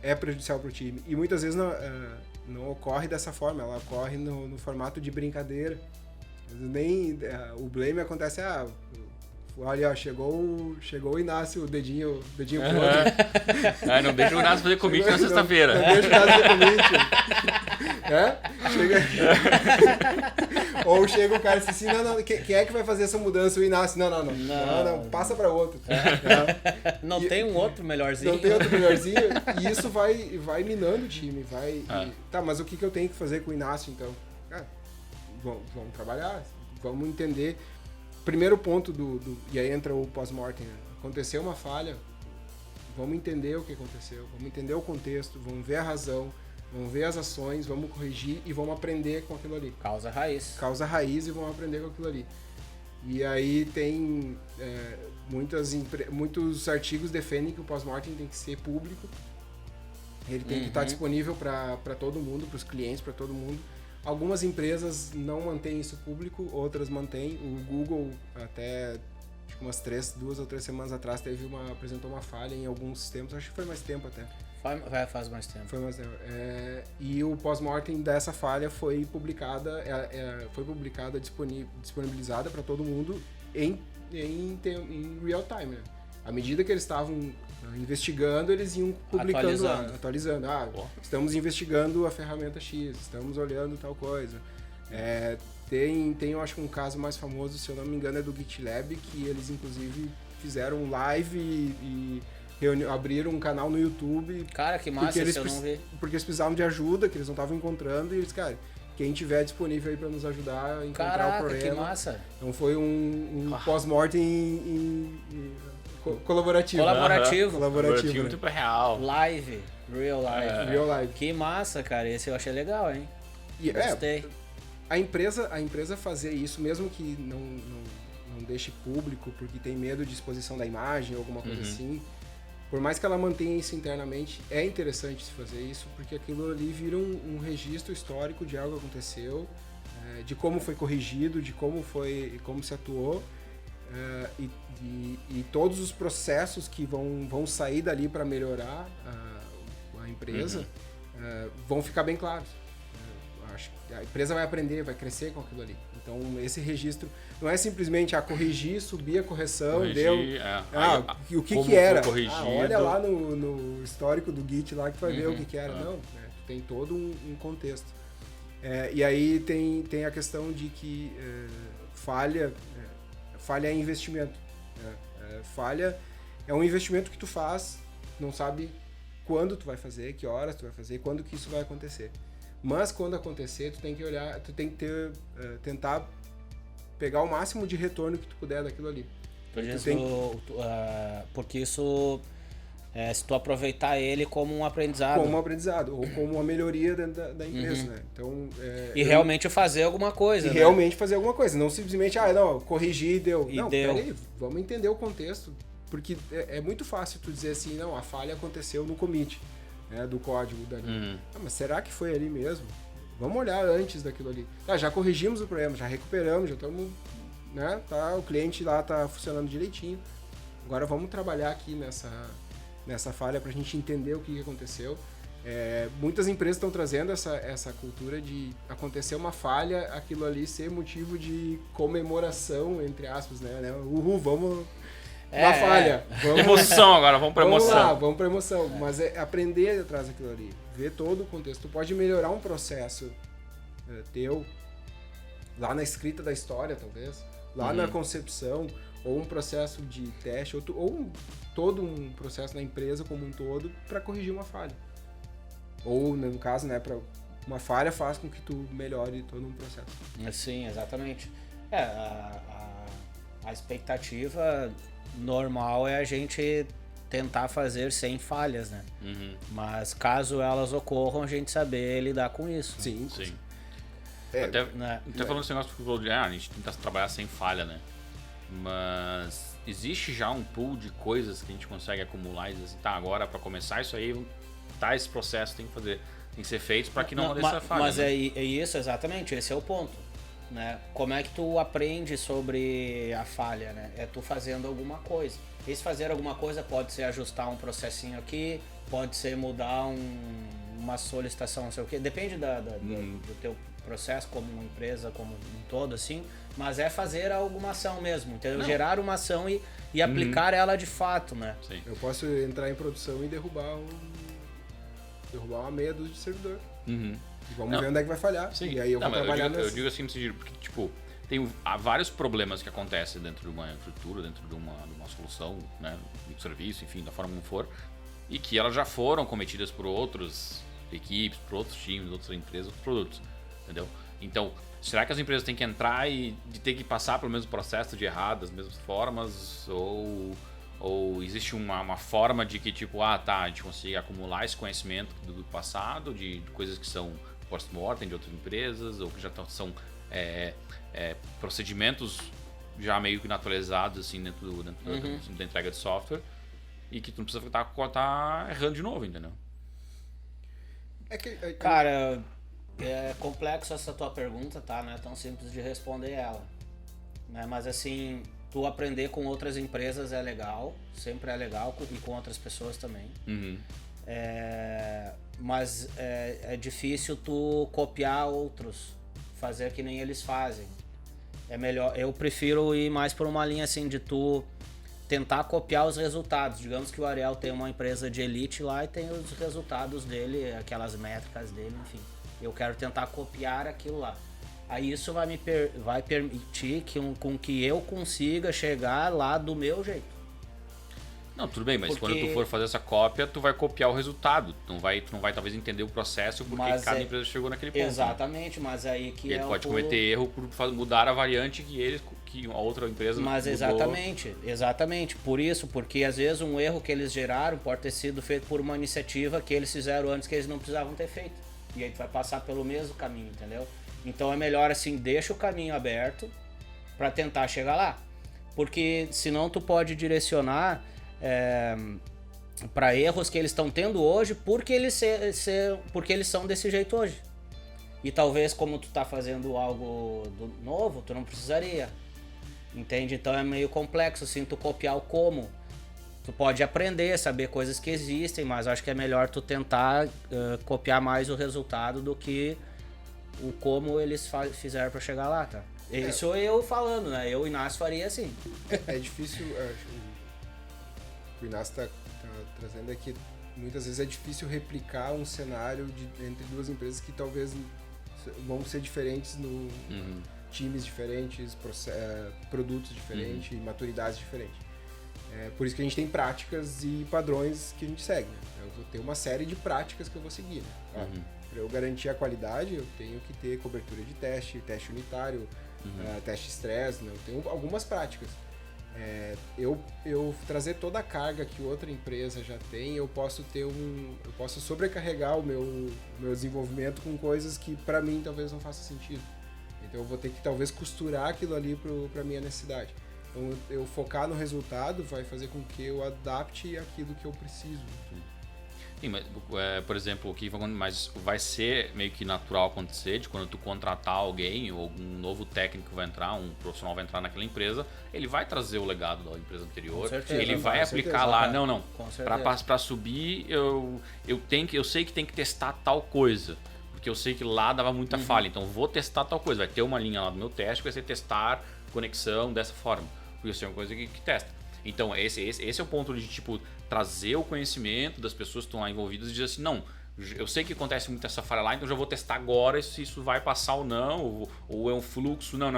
é prejudicial para o time. E muitas vezes não ocorre dessa forma, ela ocorre no formato de brincadeira. Nem o blame acontece, olha, ó, chegou o Inácio, o dedinho pro outro. Não deixa o Inácio fazer commit na sexta-feira. Não deixa o Inácio fazer commit. Ou chega o cara e diz assim, não, quem é que vai fazer essa mudança? O Inácio. Não, passa para outro. Não tem um outro melhorzinho. Não tem outro melhorzinho. E isso vai minando o time. Tá, mas o que eu tenho que fazer com o Inácio, então? Cara, vamos trabalhar, vamos entender. Primeiro ponto e aí entra o pós-mortem, né? Aconteceu uma falha, vamos entender o que aconteceu, vamos entender o contexto, vamos ver a razão, vamos ver as ações, vamos corrigir e vamos aprender com aquilo ali. Causa raiz e vamos aprender com aquilo ali. E aí tem muitos artigos defendem que o pós-mortem tem que ser público, ele tem que estar disponível para todo mundo, para os clientes, para todo mundo. Algumas empresas não mantêm isso público, outras mantêm. O Google, até acho que umas 2 ou 3 semanas atrás, apresentou uma falha em alguns sistemas. Acho que foi mais tempo até. Faz mais tempo. Foi mais tempo. E o pós-mortem dessa falha foi publicada, disponibilizada para todo mundo em real time, né? À medida que eles estavam investigando, eles iam publicando atualizando. Estamos investigando a ferramenta X, estamos olhando tal coisa. Tem eu acho que um caso mais famoso, se eu não me engano, é do GitLab, que eles inclusive fizeram live e abriram um canal no YouTube. Cara, que massa, eu não vi. Porque eles precisavam de ajuda, que eles não estavam encontrando, e eles, cara, quem tiver disponível aí pra nos ajudar a encontrar o problema. Que massa. Então foi um pós-mortem colaborativo. Colaborativo, né? Tipo real. Real life. Que massa, cara. Esse eu achei legal, hein? Gostei. A empresa fazer isso, mesmo que não deixe público, porque tem medo de exposição da imagem ou alguma coisa assim, por mais que ela mantenha isso internamente, é interessante se fazer isso, porque aquilo ali vira um registro histórico de algo que aconteceu, de como foi corrigido, de como se atuou, e todos os processos que vão sair dali para melhorar a empresa vão ficar bem claros. acho que a empresa vai aprender, vai crescer com aquilo ali. Então, esse registro não é simplesmente corrigir, subir a correção, deu... o que era? Olha lá no histórico do Git lá que tu vai ver o que era. Não, né? Tem todo um contexto. E aí tem a questão de que falha é investimento. Falha é um investimento que tu faz, não sabe quando tu vai fazer, que horas tu vai fazer, quando que isso vai acontecer. Mas quando acontecer, tu tem que olhar, tu tem que tentar pegar o máximo de retorno que tu puder daquilo ali. Porque isso, se tu aproveitar ele como um aprendizado. Como um aprendizado, ou como uma melhoria dentro da empresa, né? Então, realmente fazer alguma coisa. Realmente fazer alguma coisa, não simplesmente, corrigir e deu. Peraí, vamos entender o contexto, porque é muito fácil tu dizer assim, não, a falha aconteceu no commit, né, do código dali. Mas será que foi ali mesmo? Vamos olhar antes daquilo ali. Já corrigimos o problema, já recuperamos, já estamos, né, o cliente lá tá funcionando direitinho. Agora vamos trabalhar aqui nessa falha para a gente entender o que aconteceu. Muitas empresas estão trazendo essa cultura de acontecer uma falha, aquilo ali ser motivo de comemoração, entre aspas, né? Uhul, vamos... Uma falha. Emoção agora, vamos pra emoção. Vamos pra emoção. Mas aprender atrás daquilo ali. Ver todo o contexto. Tu pode melhorar um processo teu, lá na escrita da história, talvez. Lá na concepção, ou um processo de teste, ou todo um processo na empresa como um todo, para corrigir uma falha. Ou, no caso, né, uma falha faz com que tu melhore todo um processo. Sim, exatamente. A expectativa normal é a gente tentar fazer sem falhas, né? Mas caso elas ocorram, a gente saber lidar com isso. Sim. Até falando esse negócio que tu falou de a gente tenta trabalhar sem falha, né? Mas existe já um pool de coisas que a gente consegue acumular e dizer assim, agora para começar isso aí, esse processo tem que ser feito para que não aconteça falha. Mas né? é isso, exatamente, esse é o ponto. Né? Como é que tu aprende sobre a falha, né? É tu fazendo alguma coisa. Esse fazer alguma coisa pode ser ajustar um processinho aqui, pode ser mudar uma solicitação, não sei o quê. Depende do teu processo como uma empresa, como um todo, assim. Mas é fazer alguma ação mesmo, entendeu? Gerar uma ação e aplicar ela de fato, né? Sim. Eu posso entrar em produção e derrubar uma meia dúzia de servidor. Vamos ver onde é que vai falhar. Sim. E aí eu vou trabalhar eu digo assim nesse sentido, porque há vários problemas que acontecem dentro de uma infraestrutura, dentro de uma solução, né, de um serviço, enfim, da forma como for, e que elas já foram cometidas por outras equipes, por outros times, outras empresas, outros produtos, entendeu? Então, será que as empresas têm que entrar e ter que passar pelo mesmo processo de errar das mesmas formas, ou existe uma forma de que a gente consiga acumular esse conhecimento do passado, de coisas que são post-mortem de outras empresas, ou que já são procedimentos já meio que naturalizados assim, dentro da entrega de software, e que tu não precisa estar errando de novo, entendeu? Cara, é complexo essa tua pergunta, tá? Não é tão simples de responder ela, né? Mas assim, tu aprender com outras empresas é legal, sempre é legal, e com outras pessoas também. Mas é difícil tu copiar outros, fazer que nem eles fazem. É melhor, eu prefiro ir mais por uma linha assim de tu tentar copiar os resultados. Digamos que o Ariel tem uma empresa de elite lá e tem os resultados dele, aquelas métricas dele, enfim. Eu quero tentar copiar aquilo lá. Aí isso vai permitir com que eu consiga chegar lá do meu jeito. Não, tudo bem, mas quando tu for fazer essa cópia, tu vai copiar o resultado. Tu não vai talvez entender o processo porque cada empresa chegou naquele ponto. Exatamente, né? Mas aí que ele pode cometer erro por mudar a variante que a outra empresa Mas mudou. Exatamente. Por isso, porque às vezes um erro que eles geraram pode ter sido feito por uma iniciativa que eles fizeram antes que eles não precisavam ter feito. E aí tu vai passar pelo mesmo caminho, entendeu? Então é melhor assim, deixa o caminho aberto para tentar chegar lá. Porque senão tu pode direcionar para erros que eles estão tendo hoje porque eles são desse jeito hoje. E talvez como tu tá fazendo algo novo, tu não precisaria. Entende? Então é meio complexo assim, tu copiar o como. Tu pode aprender, saber coisas que existem, mas acho que é melhor tu tentar copiar mais o resultado do que o como eles fizeram para chegar lá, tá? Isso eu falando, né? Eu e o Inácio faria assim. É difícil, o que o Inácio tá trazendo é que muitas vezes é difícil replicar um cenário entre duas empresas que talvez vão ser diferentes no times diferentes, produtos diferentes, maturidades diferentes. Por isso que a gente tem práticas e padrões que a gente segue. Né? Eu vou ter uma série de práticas que eu vou seguir. Né? Para eu garantir a qualidade, eu tenho que ter cobertura de teste unitário, teste estresse, né? Eu tenho algumas práticas. Eu trazer toda a carga que outra empresa já tem, eu posso sobrecarregar o meu desenvolvimento com coisas que para mim talvez não faça sentido. Então eu vou ter que talvez costurar aquilo ali para minha necessidade. Então eu focar no resultado vai fazer com que eu adapte aquilo que eu preciso. Sim, mas, por exemplo, o que vai ser meio que natural acontecer de quando tu contratar alguém ou algum novo técnico vai entrar, um profissional vai entrar naquela empresa, ele vai trazer o legado da empresa anterior, ele vai aplicar lá, não, para subir eu sei que tem que testar tal coisa, porque eu sei que lá dava muita falha, então vou testar tal coisa, vai ter uma linha lá do meu teste que vai ser testar conexão dessa forma, porque isso é uma coisa que testa. Então esse é o ponto de tipo trazer o conhecimento das pessoas que estão lá envolvidas e dizer assim, não, eu sei que acontece muito essa falha lá, então já vou testar agora se isso vai passar ou não, ou é um fluxo, não,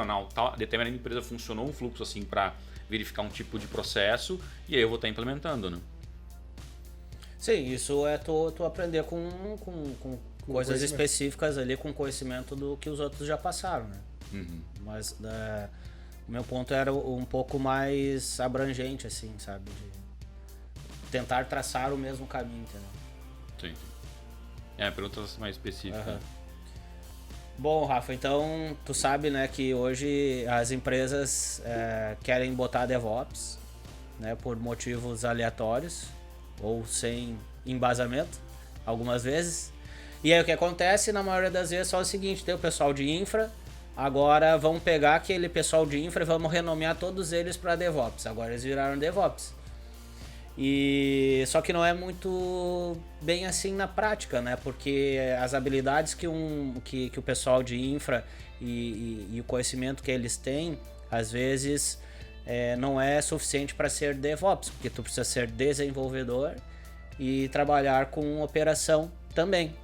determinada empresa funcionou um fluxo assim para verificar um tipo de processo e aí eu vou estar implementando, né? Sim, isso é tu aprender com coisas específicas ali, com conhecimento do que os outros já passaram, né? Mas o meu ponto era um pouco mais abrangente, assim, sabe? De tentar traçar o mesmo caminho, entendeu? Sim. Perguntas mais específicas. Bom, Rafa, então tu sabe, né, que hoje as empresas querem botar DevOps, né, por motivos aleatórios ou sem embasamento, algumas vezes. E aí o que acontece, na maioria das vezes, é só o seguinte, tem o pessoal de infra, agora vamos pegar aquele pessoal de infra e vamos renomear todos eles para DevOps. Agora eles viraram DevOps. Só que não é muito bem assim na prática, né? Porque as habilidades que o pessoal de infra e o conhecimento que eles têm, às vezes não é suficiente para ser DevOps, porque tu precisa ser desenvolvedor e trabalhar com operação também,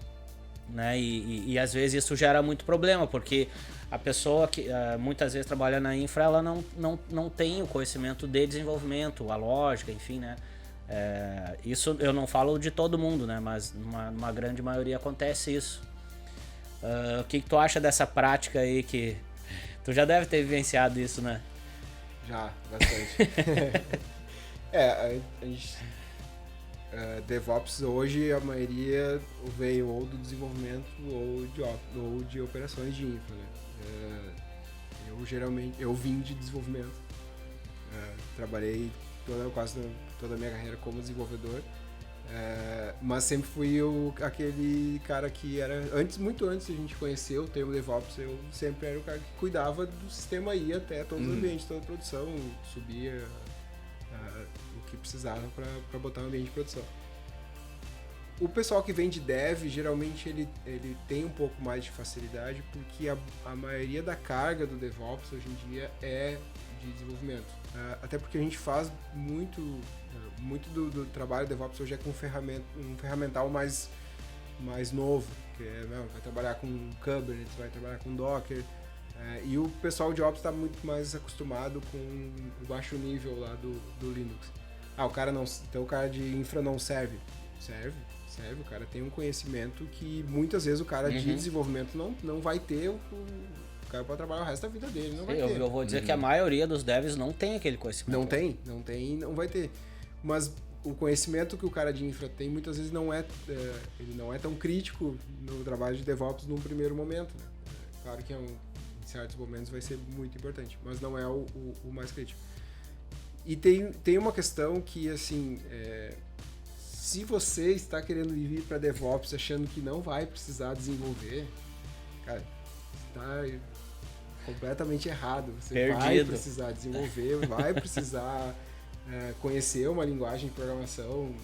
né? E às vezes isso gera muito problema, porque a pessoa que muitas vezes trabalha na infra, ela não tem o conhecimento de desenvolvimento, a lógica, enfim, né? Isso eu não falo de todo mundo, né? Mas numa grande maioria acontece isso. O que tu acha dessa prática aí que tu já deve ter vivenciado isso, né? Já, bastante. A gente, DevOps hoje a maioria veio ou do desenvolvimento ou de operações de infra, né? Eu vim de desenvolvimento, trabalhei quase toda a minha carreira como desenvolvedor, mas sempre fui aquele cara que era, muito antes de a gente conhecer o termo DevOps, eu sempre era o cara que cuidava do sistema, ia até todos os ambientes, toda a produção, subia o que precisava para botar no ambiente de produção. O pessoal que vem de dev, geralmente ele tem um pouco mais de facilidade, porque a maioria da carga do DevOps hoje em dia é de desenvolvimento. Até porque a gente faz muito do trabalho DevOps hoje é com um ferramental mais novo, que vai trabalhar com Kubernetes, vai trabalhar com Docker, e o pessoal de Ops está muito mais acostumado com o baixo nível lá do Linux. O cara de infra não serve. Serve, o cara tem um conhecimento que muitas vezes o cara de desenvolvimento não vai ter, o cara pode trabalhar o resto da vida dele, não vai ter. Eu vou dizer que a maioria dos devs não tem aquele conhecimento. Não vai ter. Mas o conhecimento que o cara de infra tem muitas vezes ele não é tão crítico no trabalho de DevOps num primeiro momento, né? Claro que em certos momentos vai ser muito importante, mas não é o mais crítico. E tem uma questão que, assim, se você está querendo vir para DevOps achando que não vai precisar desenvolver, cara, está completamente errado. Você vai precisar desenvolver, vai precisar conhecer uma linguagem de programação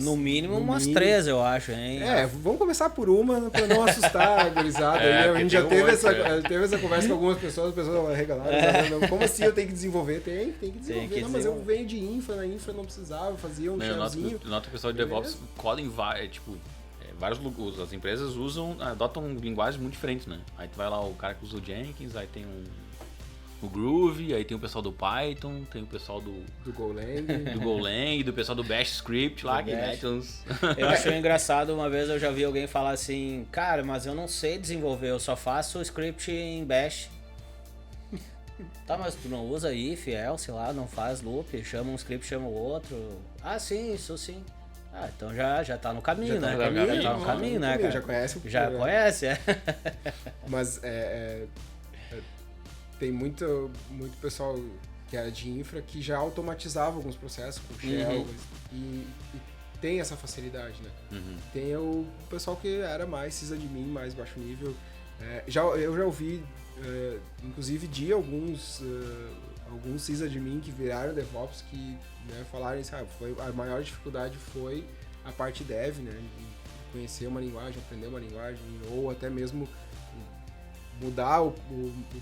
No mínimo umas 3, eu acho, hein? Vamos começar por uma pra não assustar a gurizada. A gente já teve essa conversa com algumas pessoas, as pessoas arregalaram. Como assim eu tenho que desenvolver? Tem que desenvolver. Não, mas eu venho de infra, na infra não precisava, fazia um shellzinho. Eu noto que o pessoal de DevOps cola em vários as empresas adotam linguagens muito diferentes, né? Aí tu vai lá, o cara que usa o Jenkins, aí tem o Groovy, aí tem o pessoal do Python, tem o pessoal do Golang, do pessoal do Bash Script lá, que mete uns... Eu achei engraçado, uma vez eu já vi alguém falar assim, cara, mas eu não sei desenvolver, eu só faço script em Bash. Tá, mas tu não usa if, else, sei lá, não faz loop, chama um script, chama o outro. Ah, sim, isso sim. Ah, então já tá no caminho, né? Já tá no caminho, né, cara? Já conhece. Já conhece, Mas tem muito pessoal que era de infra que já automatizava alguns processos com shell e tem essa facilidade, né? Tem o pessoal que era mais sysadmin, mais baixo nível. Eu já ouvi, inclusive, de alguns sysadmin que viraram DevOps que, né, falaram assim, a maior dificuldade foi a parte dev, né? Conhecer uma linguagem, aprender uma linguagem, ou até mesmo mudar o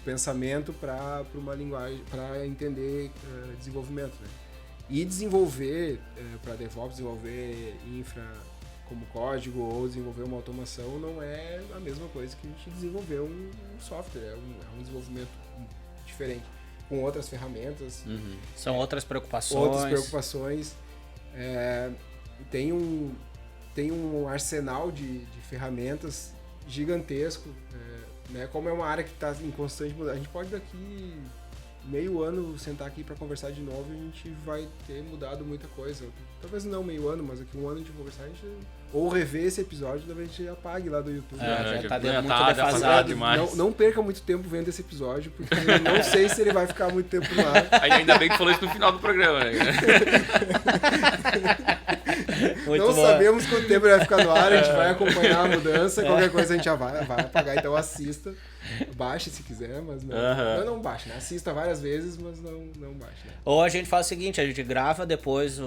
pensamento para uma linguagem, para entender desenvolvimento, né? E desenvolver para DevOps, desenvolver infra como código ou desenvolver uma automação não é a mesma coisa que a gente desenvolver um software, é um desenvolvimento diferente, com outras ferramentas. São outras preocupações. Tem um arsenal de ferramentas gigantesco, né? Como é uma área que está em constante mudança, a gente pode daqui meio ano sentar aqui para conversar de novo e a gente vai ter mudado muita coisa. Talvez não meio ano, mas daqui um ano a gente conversar, a gente ou rever esse episódio, talvez a gente apague lá do YouTube. Já tá muito defasado demais. Não perca muito tempo vendo esse episódio, porque eu não sei se ele vai ficar muito tempo no ar. Ainda bem que falou isso no final do programa, né? Não sabemos quanto tempo ele vai ficar no ar, a gente vai acompanhar a mudança, qualquer coisa a gente já vai apagar, então assista. Baixe se quiser, mas não baixe, né? Assista várias vezes, mas não baixe, né? Ou a gente faz o seguinte, a gente grava depois,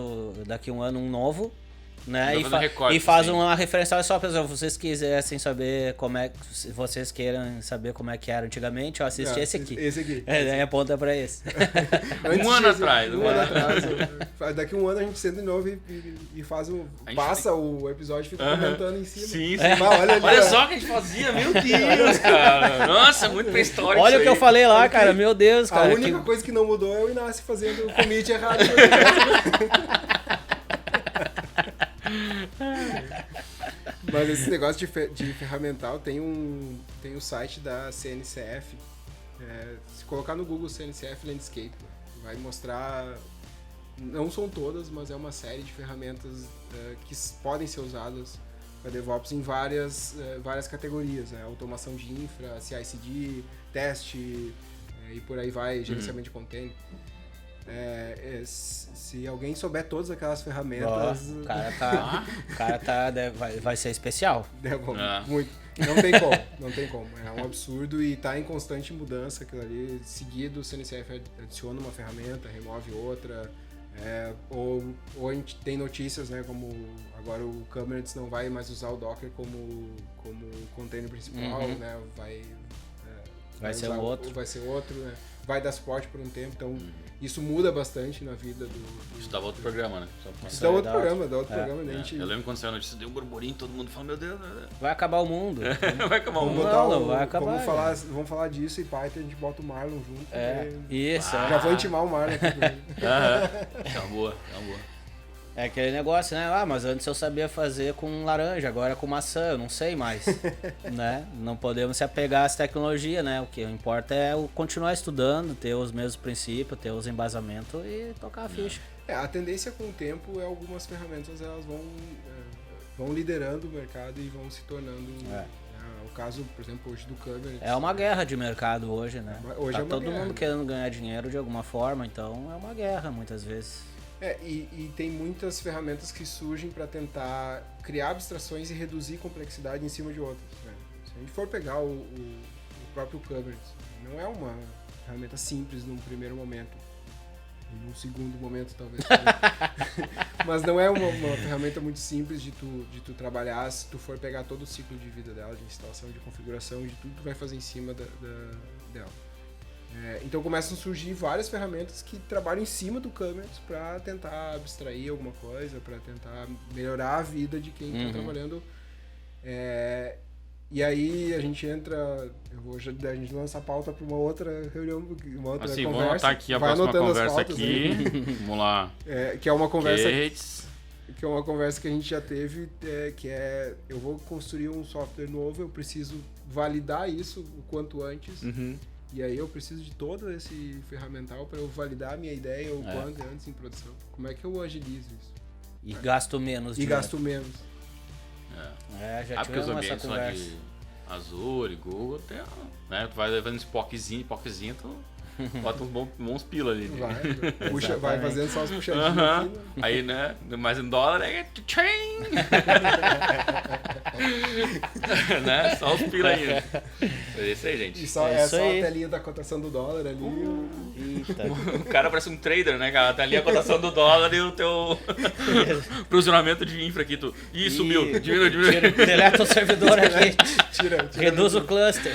daqui um ano, um novo, né? E faz uma referência só, pessoal, se vocês quisessem saber se vocês queiram saber como é que era antigamente, eu assisti esse aqui. Esse aqui. Daí aponta pra esse. Um ano atrás. Daqui um ano a gente senta de novo e faz passa o episódio e fica comentando em cima. Sim. Olha só o que a gente fazia, meu Deus, cara. Nossa, muito pré-histórico. Olha o que eu falei lá, cara, meu Deus, cara. A única coisa que não mudou é o Inácio fazendo o commit errado. Mas esse negócio de ferramental tem um site da CNCF. Se colocar no Google CNCF Landscape, vai mostrar, não são todas, mas é uma série de ferramentas que podem ser usadas para DevOps em várias categorias, né? Automação de infra, CI/CD, teste e por aí vai, gerenciamento de container. Se alguém souber todas aquelas ferramentas... O cara vai ser especial. Muito. Não tem como. É um absurdo e tá em constante mudança aquilo ali. Seguido, o CNCF adiciona uma ferramenta, remove outra. Ou a gente tem notícias, né, como agora o Kubernetes não vai mais usar o Docker como container principal, né? Vai ser outro, né? Vai dar suporte por um tempo, então isso muda bastante na vida do... Isso dava outro programa, né? Isso dá outro programa, né? Eu lembro quando saiu a notícia, deu um burburinho, todo mundo falando, meu Deus... Vai acabar o mundo. Vai acabar o mundo. Não vai acabar. Vamos falar disso e Python, a gente bota o Marlon junto. Isso. Já vou intimar o Marlon aqui. É uma boa. É aquele negócio, né? Mas antes eu sabia fazer com laranja, agora com maçã, eu não sei mais, né? Não podemos se apegar às tecnologias, né? O que importa é continuar estudando, ter os mesmos princípios, ter os embasamentos e tocar a ficha. A tendência com o tempo é algumas ferramentas elas vão liderando o mercado e vão se tornando... O caso, por exemplo, hoje do Kubernetes. É uma guerra de mercado hoje, né? Hoje todo mundo querendo ganhar dinheiro de alguma forma, então é uma guerra muitas vezes. E tem muitas ferramentas que surgem para tentar criar abstrações e reduzir complexidade em cima de outras, né? Se a gente for pegar o próprio Kubernetes, não é uma ferramenta simples num primeiro momento. Em um segundo momento, talvez. Mas não é uma ferramenta muito simples de tu trabalhar. Se tu for pegar todo o ciclo de vida dela, de instalação, de configuração, de tudo, tu vai fazer em cima dela. Então começam a surgir várias ferramentas que trabalham em cima do Cameras para tentar abstrair alguma coisa, para tentar melhorar a vida de quem está trabalhando. E aí a gente entra, a gente lança a pauta para uma outra reunião, uma outra conversa. Vamos anotar aqui a vai próxima anotando conversa aqui. Vamos lá. Que é uma conversa Gates. que é uma conversa que a gente já teve, que é eu vou construir um software novo, eu preciso validar isso o quanto antes. E aí eu preciso de todo esse ferramental para eu validar a minha ideia o quanto antes em produção. Como é que eu agilizo isso? E gasto menos. E gasto menos. Já porque os tivemos essa ambientes lá conversa. de Azure, Google, tem, né? Tu vai levando esse POCzinho, tu bota uns bons pila ali. Vai fazendo só os puxadinhos aqui. Aí, né? Mas em dólar é tchain! Né? Só os pila aí. É isso aí, gente. E só, É isso só aí. a telinha da cotação do dólar ali. Eita. O cara parece um trader, né, cara? Tá ali a cotação do dólar e o teu provisionamento de infra aqui. Ih, subiu. Diminui. Deleta o servidor aqui. Tira Reduz o cluster.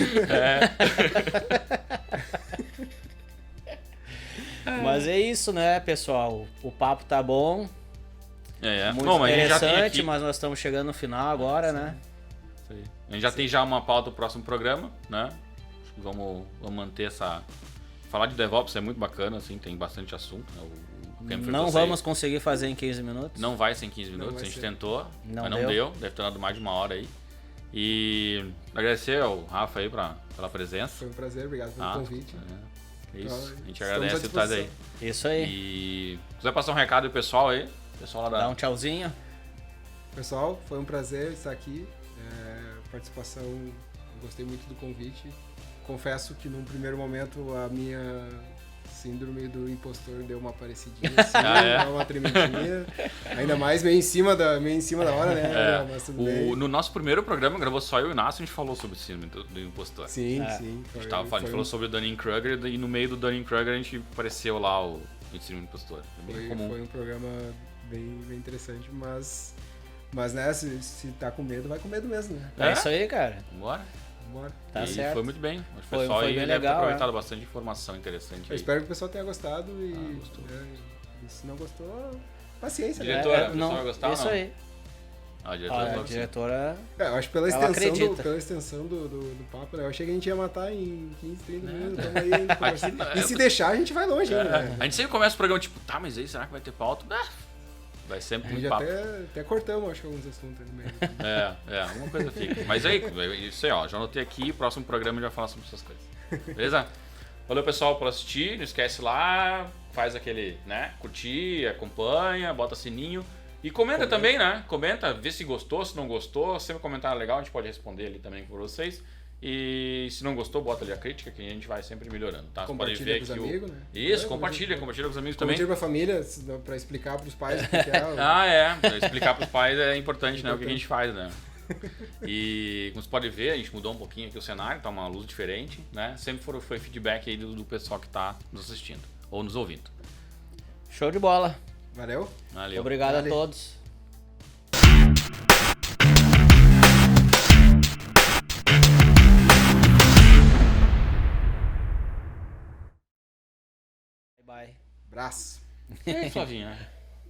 Mas é isso, né, pessoal? O papo tá bom. Muito Bom, mas a gente já tem interessante, aqui... mas nós estamos chegando no final agora, né? Isso aí. A gente já tem já uma pauta do próximo programa, né? Acho que vamos manter essa... Falar de DevOps é muito bacana, assim, tem bastante assunto. Né? O Camp foi Não você. vamos conseguir fazer em 15 minutos. Não vai ser em 15 minutos, vai a gente ser. tentou, Não mas não deu. Deve ter dado mais de uma hora aí. E agradecer ao Rafa aí pela presença. Foi um prazer, obrigado pelo convite. É isso, a gente Estamos agradece à o estar aí. disposição. Isso aí. E se quiser passar um recado pro pessoal aí, pessoal lá Dá da... um tchauzinho. Pessoal, foi um prazer estar aqui. Participação, gostei muito do convite. Confesso que num primeiro momento a minha síndrome do impostor deu uma parecidinha assim, uma tremidinha. Ainda mais meio em cima da hora, né? Mas tudo bem. No nosso primeiro programa, gravou só eu e o Inácio, a gente falou sobre o síndrome do impostor. Sim. A gente falou sobre o Dunning-Kruger e no meio do Dunning-Kruger a gente apareceu lá o síndrome do impostor. É bem comum. Foi um programa bem interessante, mas né, se tá com medo, vai com medo mesmo, né? É isso aí, cara. Bora. Tá certo. Foi muito bem. Acho que o Foi pessoal aí bem deve ter legal, aproveitado bastante informação interessante. Eu Aí. espero que o pessoal tenha gostado e, gostou. e se não gostou, paciência, né? Diretora, o não, pessoal vai gostar, isso não? aí. A diretora falou A que sim. diretora... Eu acho que pela Ela extensão, acredita. pela extensão do papo, né? Eu achei que a gente ia matar em 15, 30 minutos. Tamo aí ainda conversando. Aqui- E se deixar, a gente vai longe ainda, né? A gente sempre começa o programa tipo, tá, mas aí será que vai ter pauta? Vai sempre A muito gente papo. até cortamos, acho que alguns assuntos aí no meio. Alguma coisa fica. Mas aí, isso aí, ó, já anotei aqui, próximo programa a gente vai falar sobre essas coisas. Beleza? Valeu, pessoal, por assistir. Não esquece lá, faz aquele, né, curtir, acompanha, bota sininho. E comenta também, né? Comenta, vê se gostou, se não gostou. Sempre comentário legal, a gente pode responder ali também por vocês. E se não gostou, bota ali a crítica que a gente vai sempre melhorando, tá? Você pode Compartilha ver com os aqui amigos, né? Isso, compartilha com os amigos também. Compartilha pra família, pra explicar pros pais o que é. Explicar pros pais é importante, né? O que a gente faz, né? E como você pode ver, a gente mudou um pouquinho aqui o cenário, tá uma luz diferente, né? Sempre foi feedback aí do pessoal que tá nos assistindo ou nos ouvindo. Show de bola. Valeu? Valeu. Obrigado Vale. a todos. Bye. Abraço. E aí, Flavinha?